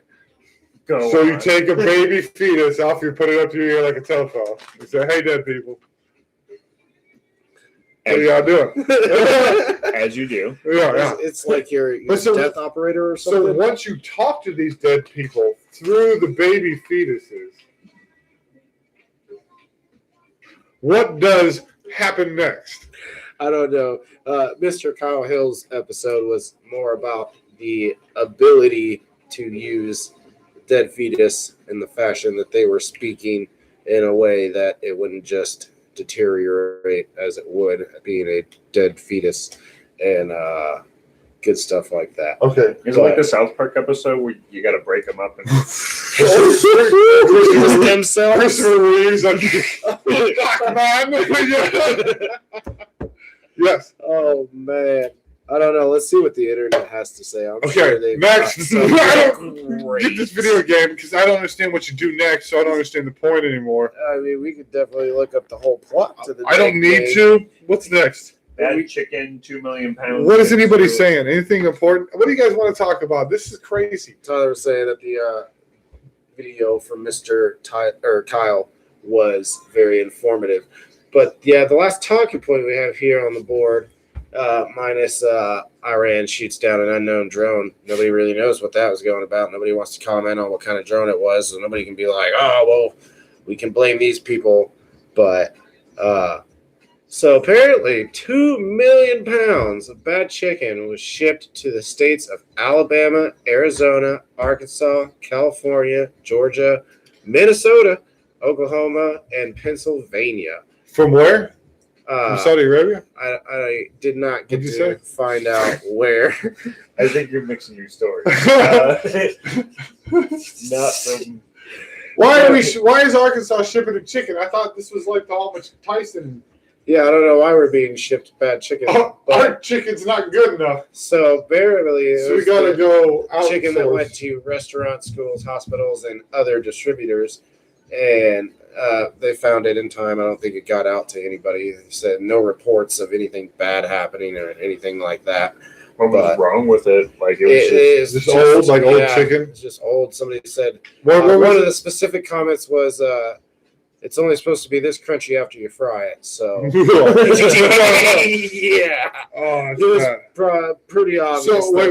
So you take a baby fetus off, you put it up to your ear like a telephone. You say, "Hey, dead people. What are y'all doing?" As you do. Yeah. It's like your death operator or something. So once you talk to these dead people through the baby fetuses, what does happen next? I don't know. Mr. Kyle Hill's episode was more about the ability to use dead fetus in the fashion that they were speaking in a way that it wouldn't just deteriorate as it would being a dead fetus and good stuff like that. Okay. Is it like the South Park episode where you got to break them up and stem cells? Yes. Oh man. I don't know. Let's see what the internet has to say. I'm sure next. I don't get this video game because I don't understand what you do next, so I don't understand the point anymore. I mean, we could definitely look up the whole plot to the I don't need to. What's next? Bad chicken, 2 million pounds. What is anybody saying? Anything important? What do you guys want to talk about? This is crazy. Tyler was saying that the video from Mr. Kyle was very informative. But yeah, the last talking point we have here on the board, minus Iran shoots down an unknown drone. Nobody really knows what that was going about. Nobody wants to comment on what kind of drone it was. So nobody can be like, oh, well, we can blame these people. But so apparently 2 million pounds of bad chicken was shipped to the states of Alabama, Arizona, Arkansas, California, Georgia, Minnesota, Oklahoma, and Pennsylvania. From where? From Saudi Arabia? I did not get to find out where. I think you're mixing your stories. Not from. Why is Arkansas shipping a chicken? I thought this was like the whole much Tyson. Yeah, I don't know why we're being shipped bad chicken. Our chicken's not good enough. So barely. So we gotta go out. Chicken that went to restaurants, schools, hospitals, and other distributors, and they found it in time. I don't think it got out to anybody. They said no reports of anything bad happening or anything like that. What was wrong with it? Like it is just old, like old chicken. It's just old. Somebody said one of the specific comments was, "It's only supposed to be this crunchy after you fry it." So yeah, oh, it was pretty obvious. So wait.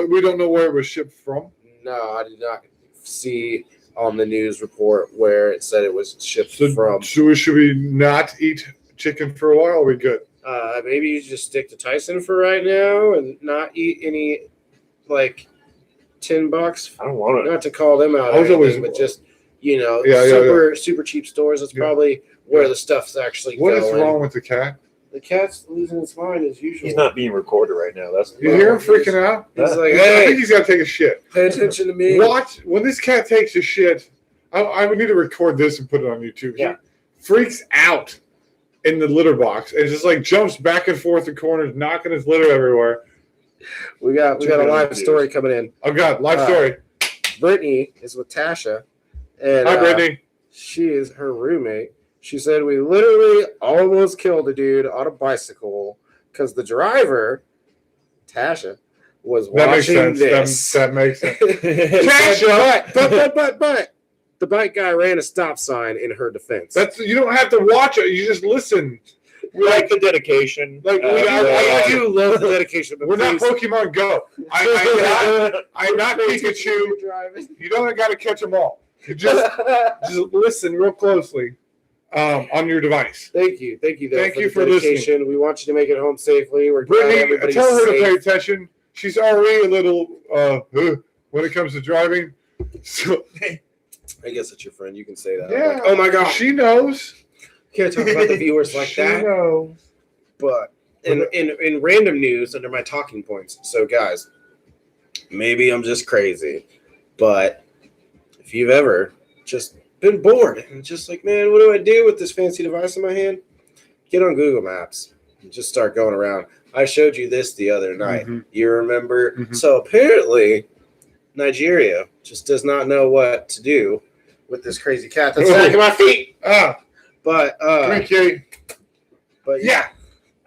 We don't know where it was shipped from. No, I did not see on the news report where it said it was shipped from. So should we not eat chicken for a while? Or are we good? Maybe you just stick to Tyson for right now and not eat any like $10. I don't want it. Not to call them out, but just super cheap stores. That's probably where the stuff's actually going. What is wrong with the cat? The cat's losing his mind as usual. He's not being recorded right now. That's you hear him freaking out. He's like, "Hey, I think he's got to take a shit." Pay attention to me. Watch when this cat takes a shit. I would need to record this and put it on YouTube. Yeah. He freaks out in the litter box and just like jumps back and forth in corners, knocking his litter everywhere. We got a live story coming in. Oh God, live story. Brittany is with Tasha, and hi Brittany. She is her roommate. She said we literally almost killed a dude on a bicycle because the driver, Tasha, was watching this. That makes sense. Tasha, but the bike guy ran a stop sign in her defense. You don't have to watch it. You just listen. We like the dedication. I do love the dedication. But we're not Pokemon Go. I'm not Pikachu. You don't got to catch them all. You just listen real closely on your device. Thank you. Thank you for dedication. Listening. We want you to make it home safely. We're Brittany, tell her to pay attention. She's already a little when it comes to driving. So I guess it's your friend. You can say that. Yeah. Like, oh my gosh. She knows. Can't talk about the viewers like that. She knows. But in random news under my talking points. So guys, maybe I'm just crazy, but if you've ever just been bored and just like, man, what do I do with this fancy device in my hand? Get on Google Maps and just start going around. I showed you this the other night. Mm-hmm. You remember? Mm-hmm. So apparently Nigeria just does not know what to do with this crazy cat that's attacking my feet. But yeah.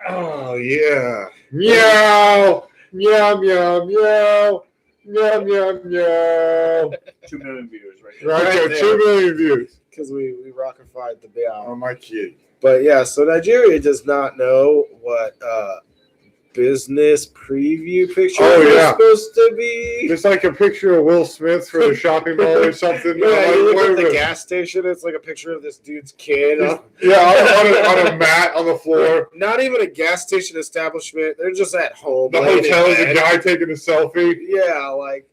Oh yeah. Meow. Meow meow meow. Meow meow meow. 2 million views right there. 2 million views. Because we rockified the meow. Oh my kid. But yeah, so Nigeria does not know what business preview picture is supposed to be. It's like a picture of Will Smith for the shopping mall or something. Yeah, you look at the gas station, it's like a picture of this dude's kid. On a mat on the floor. Not even a gas station establishment. They're just at home. The hotel is a guy taking a selfie. Yeah, like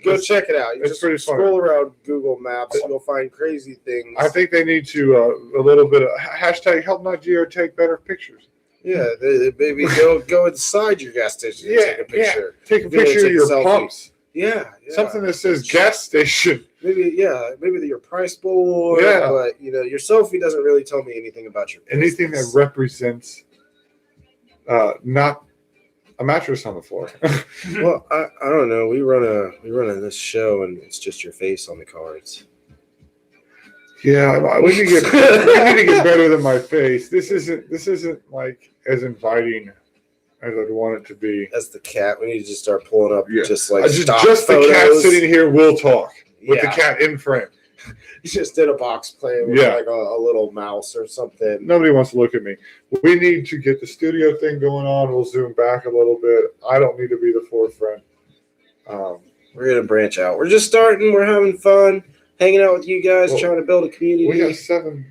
go check it out. It's pretty fun. Scroll around Google Maps and you'll find crazy things. I think they need to a little bit of hashtag help Nigeria take better pictures. Yeah, maybe go inside your gas station and take a picture. Yeah. Take a picture of your pumps. Yeah. Something that says gas station. Maybe your price board. Yeah. But your selfie doesn't really tell me anything about your business. Anything that represents not a mattress on the floor. Well, I don't know. We run this show and it's just your face on the cards. Yeah, we need to get better than my face. This isn't like as inviting as I'd want it to be. That's the cat. We need to just start pulling up just like just the cat sitting here will talk with the cat in frame. You just did a box play with like a little mouse or something. Nobody wants to look at me. We need to get the studio thing going on. We'll zoom back a little bit. I don't need to be the forefront. We're going to branch out. We're just starting. We're having fun, hanging out with you guys, trying to build a community. We got 7,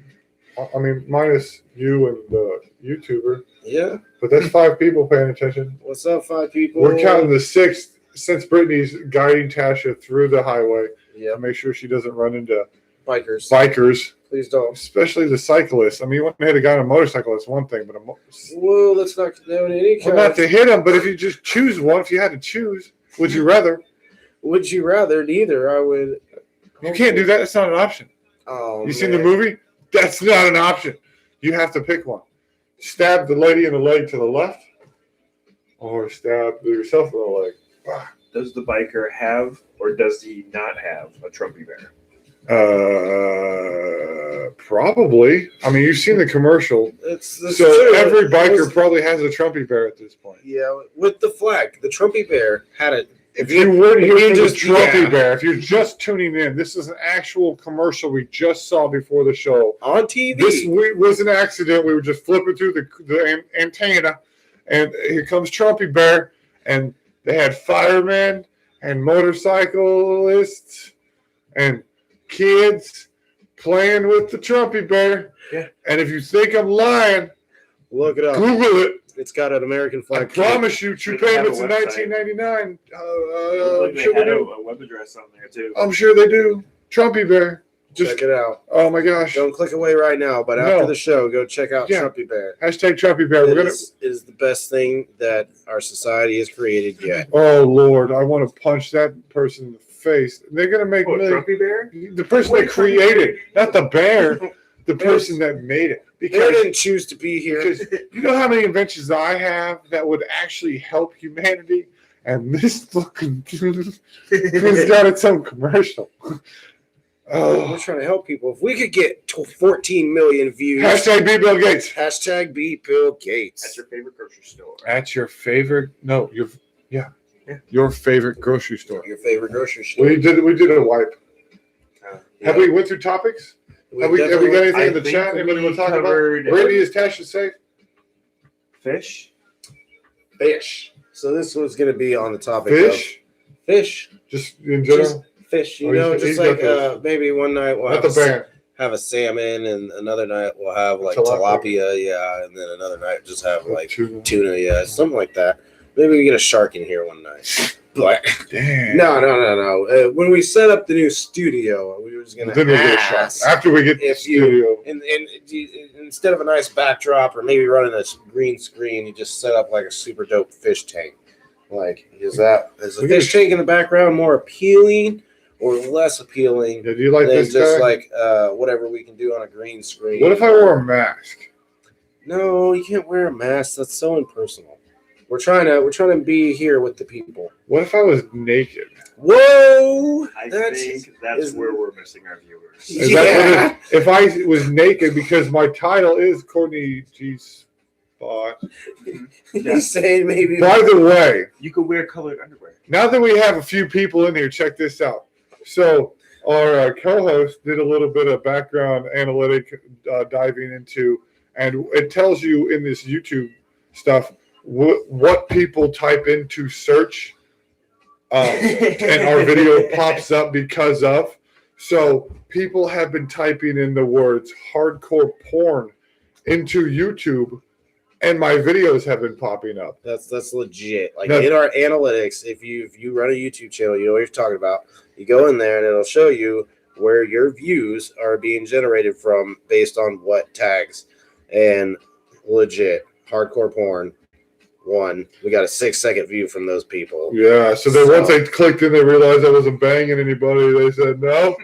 minus you and the YouTuber. Yeah. But that's 5 people paying attention. What's up, 5 people? We're counting the 6th since Brittany's guiding Tasha through the highway. Yeah. Make sure she doesn't run into bikers. Please don't. Especially the cyclists. I mean, you want to hit a guy on a motorcycle, that's one thing, but whoa, let's not condone any kind. Well, not to hit him, but if you just choose one, if you had to choose, would you rather? Would you rather? Neither. I would. You can't do that. It's not an option. Oh, you seen the movie? That's not an option. You have to pick one. Stab the lady in the leg to the left, or stab yourself in the leg. Does the biker have, or does he not have, a Trumpy bear? Probably. I mean, you've seen the commercial. Every biker probably has a Trumpy bear at this point. Yeah, with the flag, the Trumpy bear had it. If you weren't hearing the Trumpy bear, if you're just tuning in, this is an actual commercial we just saw before the show on TV. This was an accident. We were just flipping through the antenna, and here comes Trumpy bear, and they had firemen and motorcyclists and kids playing with the Trumpy bear. Yeah. And if you think I'm lying, look it up. Google it. It's got an American flag. I promise you, true payments in 1999. They had a web address on there too. I'm sure they do. Trumpy bear. Check it out. Oh my gosh! Don't click away right now, but after the show, go check out Trumpy Bear. Hashtag Trumpy Bear. It is the best thing that our society has created yet. Oh Lord, I want to punch that person in the face. They're gonna make Trumpy Bear. The person that created, not the bear, the person that made it. Because they didn't choose to be here. Because you know how many inventions I have that would actually help humanity, and this fucking has got its own commercial. We're trying to help people. If we could get 14 million views. Hashtag beat Bill Gates. Hashtag beat Bill Gates. At your favorite grocery store. At your favorite, your favorite grocery store. Your favorite grocery store. We did a wipe. Have we went through topics? Have we got anything in the chat? Anybody want to talk about? Randy, is Tasha safe? Fish. So this was going to be on the topic of fish. Just in general? Fish, just like maybe one night we'll have a salmon, and another night we'll have like tilapia, and then another night just have like tuna, something like that. Maybe we get a shark in here one night. But damn. No. When we set up the new studio, we were just gonna ask after we get the studio, and instead of a nice backdrop or maybe running a green screen, you just set up like a super dope fish tank. Like, is the fish tank in the background more appealing or less appealing? Do you like this just guy? Like whatever we can do on a green screen? What if I wore a mask? No, you can't wear a mask. That's so impersonal. We're trying to be here with the people. What if I was naked? Whoa! I think that's where we're missing our viewers. If I was naked, because my title is Courtney G Spot. He's saying maybe. By the way, you could wear colored underwear. Now that we have a few people in here, check this out. So our co-host did a little bit of background analytic diving into, and it tells you in this YouTube stuff what people type into search, and our video pops up because of. So people have been typing in the words hardcore porn into YouTube, and my videos have been popping up. That's legit. Like in our analytics, if you run a YouTube channel, you know what you're talking about. You go in there and it'll show you where your views are being generated from based on what tags. And legit, hardcore porn. We got a 6-second view from those people. Yeah, so then once they clicked in, they realized I wasn't banging anybody. They said, no,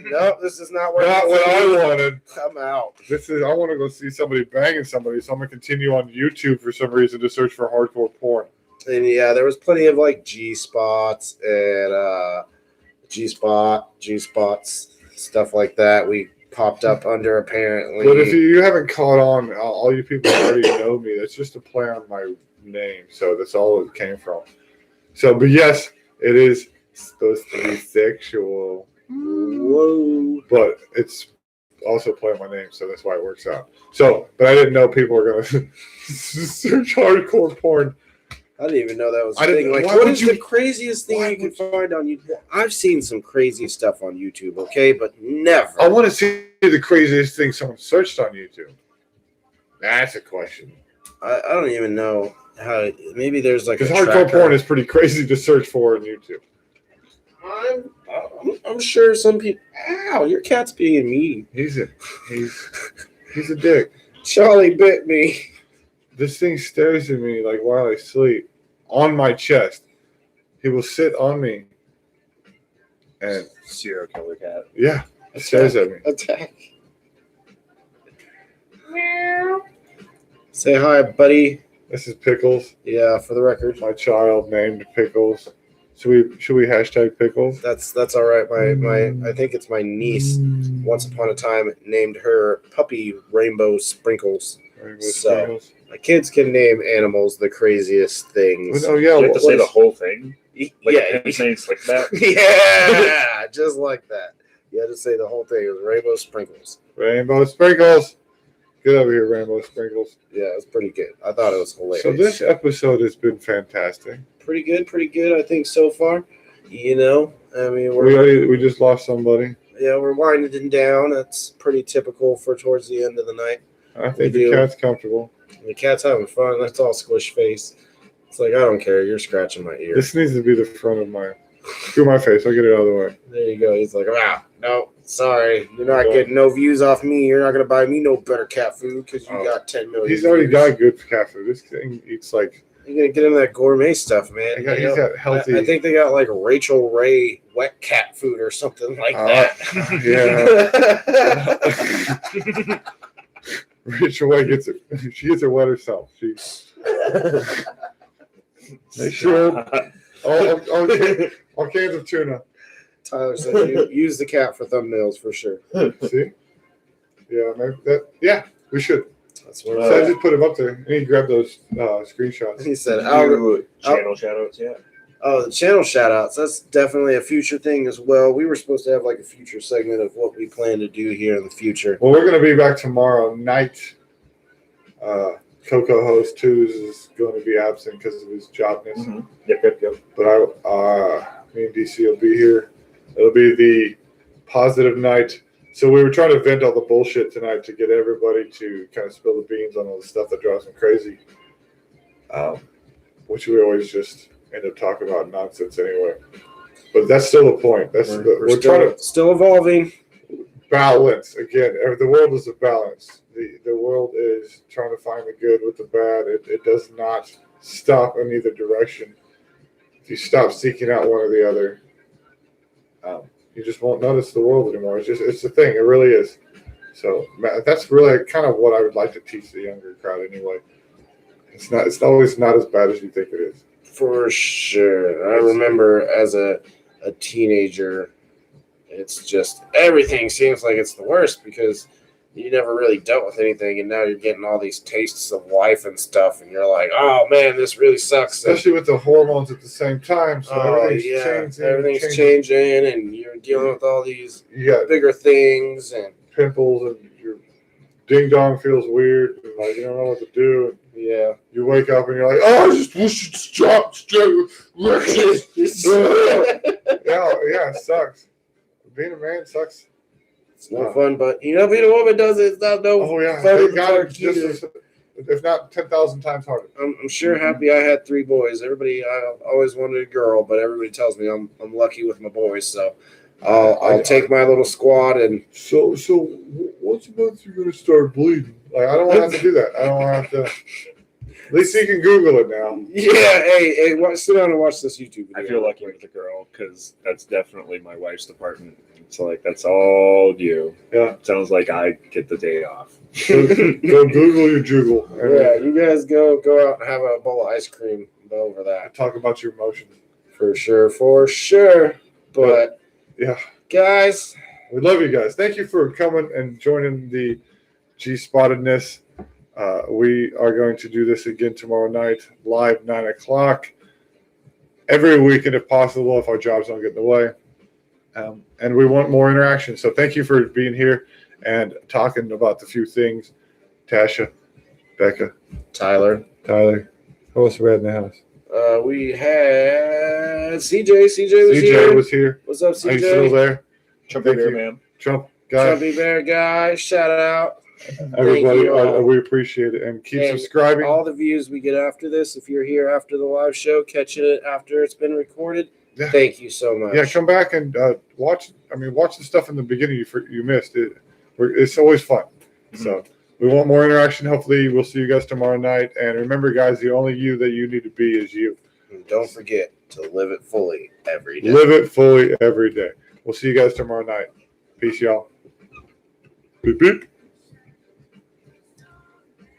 this is not what I wanted. Come out. I want to go see somebody banging somebody, so I'm going to continue on YouTube for some reason to search for hardcore porn. And there was plenty of like G-spots and G-spots, stuff like that. We popped up under apparently. But if you haven't caught on, all you people already know me. That's just a play on my name. So that's all it came from. So, but yes, it is supposed to be sexual. Whoa. But it's also play on my name, so that's why it works out. So, but I didn't know people were going to search hardcore porn. I didn't even know that was a thing. Like, what is the craziest thing you can find on YouTube? I've seen some crazy stuff on YouTube, okay, but never. I want to see the craziest thing someone searched on YouTube. That's a question. I don't even know how. Maybe there's like because hardcore porn is pretty crazy to search for on YouTube. I'm sure some people. Ow! Your cat's being mean. He's a dick. Charlie bit me. This thing stares at me like while I sleep on my chest. He will sit on me and serial killer cat. Yeah, it stares at me. Attack. Meow. Say hi, buddy. This is Pickles. Yeah, for the record, my child named Pickles. Should we hashtag Pickles? That's all right. My I think it's my niece. Once upon a time, named her puppy Rainbow Sprinkles. Sprinkles. My kids can name animals the craziest things. Oh yeah, you have to say the whole thing. Like names like that. Yeah, just like that. You had to say the whole thing. It was Rainbow Sprinkles. Rainbow Sprinkles. Get over here, Rainbow Sprinkles. Yeah, it was pretty good. I thought it was hilarious. So this episode has been fantastic. Pretty good. I think so far. You know, I mean, we just lost somebody. Yeah, we're winding down. That's pretty typical for towards the end of the night. I think the cat's comfortable. The cat's having fun. That's all squish face. It's like, I don't care. You're scratching my ear. This needs to be the front of my. Screw my face. I'll get it out of the way. There you go. He's like, no, sorry. You're not getting no views off me. You're not going to buy me no better cat food because you got 10 million He's already got good cat food. This thing eats like... You're going to get him that gourmet stuff, man. He's got healthy... I think they got like Rachel Ray wet cat food or something like that. Yeah. Rachel Ray gets it. She gets it wet herself. They should. All cans of tuna. Tyler said use the cat for thumbnails for sure. See? Yeah, maybe we should. That's what I just put him up there. I need to grab those screenshots. He said, channel shout-outs, yeah. Oh, the channel shout-outs. That's definitely a future thing as well. We were supposed to have like a future segment of what we plan to do here in the future. Well, we're going to be back tomorrow night. Coco Host 2 is going to be absent because of his jobness. Mm-hmm. Yep. But me and DC will be here. It'll be the positive night. So we were trying to vent all the bullshit tonight to get everybody to kind of spill the beans on all the stuff that drives them crazy. Which we always just end up talking about nonsense anyway. But that's still the point. We're trying to still evolving. Balance again. The world is a balance. The world is trying to find the good with the bad. It does not stop in either direction. If you stop seeking out one or the other, you just won't notice the world anymore. It's the thing. It really is. So that's really kind of what I would like to teach the younger crowd anyway. It's always not as bad as you think it is. For sure. I remember as a teenager, it's just everything seems like it's the worst because you never really dealt with anything, and now you're getting all these tastes of life and stuff, and you're like, oh man, this really sucks. Especially with the hormones at the same time. So everything's changing, and you're dealing with all these bigger things and pimples, and your ding dong feels weird, and like you don't know what to do. Yeah, you wake up and you're like, oh, I just wish you'd stop. Yeah, it sucks. Being a man sucks. It's no fun, but being a woman does it. It's not no. Oh yeah, fun. If not 10,000 times harder. I'm sure happy I had 3 boys. I always wanted a girl, but everybody tells me I'm lucky with my boys. So I'll take my little squad and. So once a month you're gonna start bleeding. Like I don't want to have to do that. I don't want to have to. At least you can Google it now. Yeah, hey, sit down and watch this YouTube video. I feel lucky with the girl because that's definitely my wife's department. It's like, that's all you. Yeah. Sounds like I get the day off. Go Google your juggle. Yeah, you guys go out and have a bowl of ice cream over that. Talk about your emotions. For sure. But, yeah. Guys, We love you guys. Thank you for coming and joining the G-Spottedness. We are going to do this again tomorrow night, live 9 o'clock. Every weekend, if possible, if our jobs don't get in the way. And we want more interaction. So thank you for being here and talking about the few things. Tasha, Becca, Tyler. Who else we had in the house? We had CJ. CJ was here. What's up, Are you still CJ? there? Trumpy Bear Man. Trump guy. Trumpy Bear guy. Shout out. Everybody, you. we appreciate it. And keep subscribing. All the views we get after this, if you're here after the live show, catching it after it's been recorded, thank you so much. Yeah, come back and watch. Watch the stuff in the beginning you missed. It's always fun. Mm-hmm. So we want more interaction. Hopefully, we'll see you guys tomorrow night. And remember, guys, the only you that you need to be is you. And don't forget to live it fully every day. Live it fully every day. We'll see you guys tomorrow night. Peace, y'all. Beep, beep.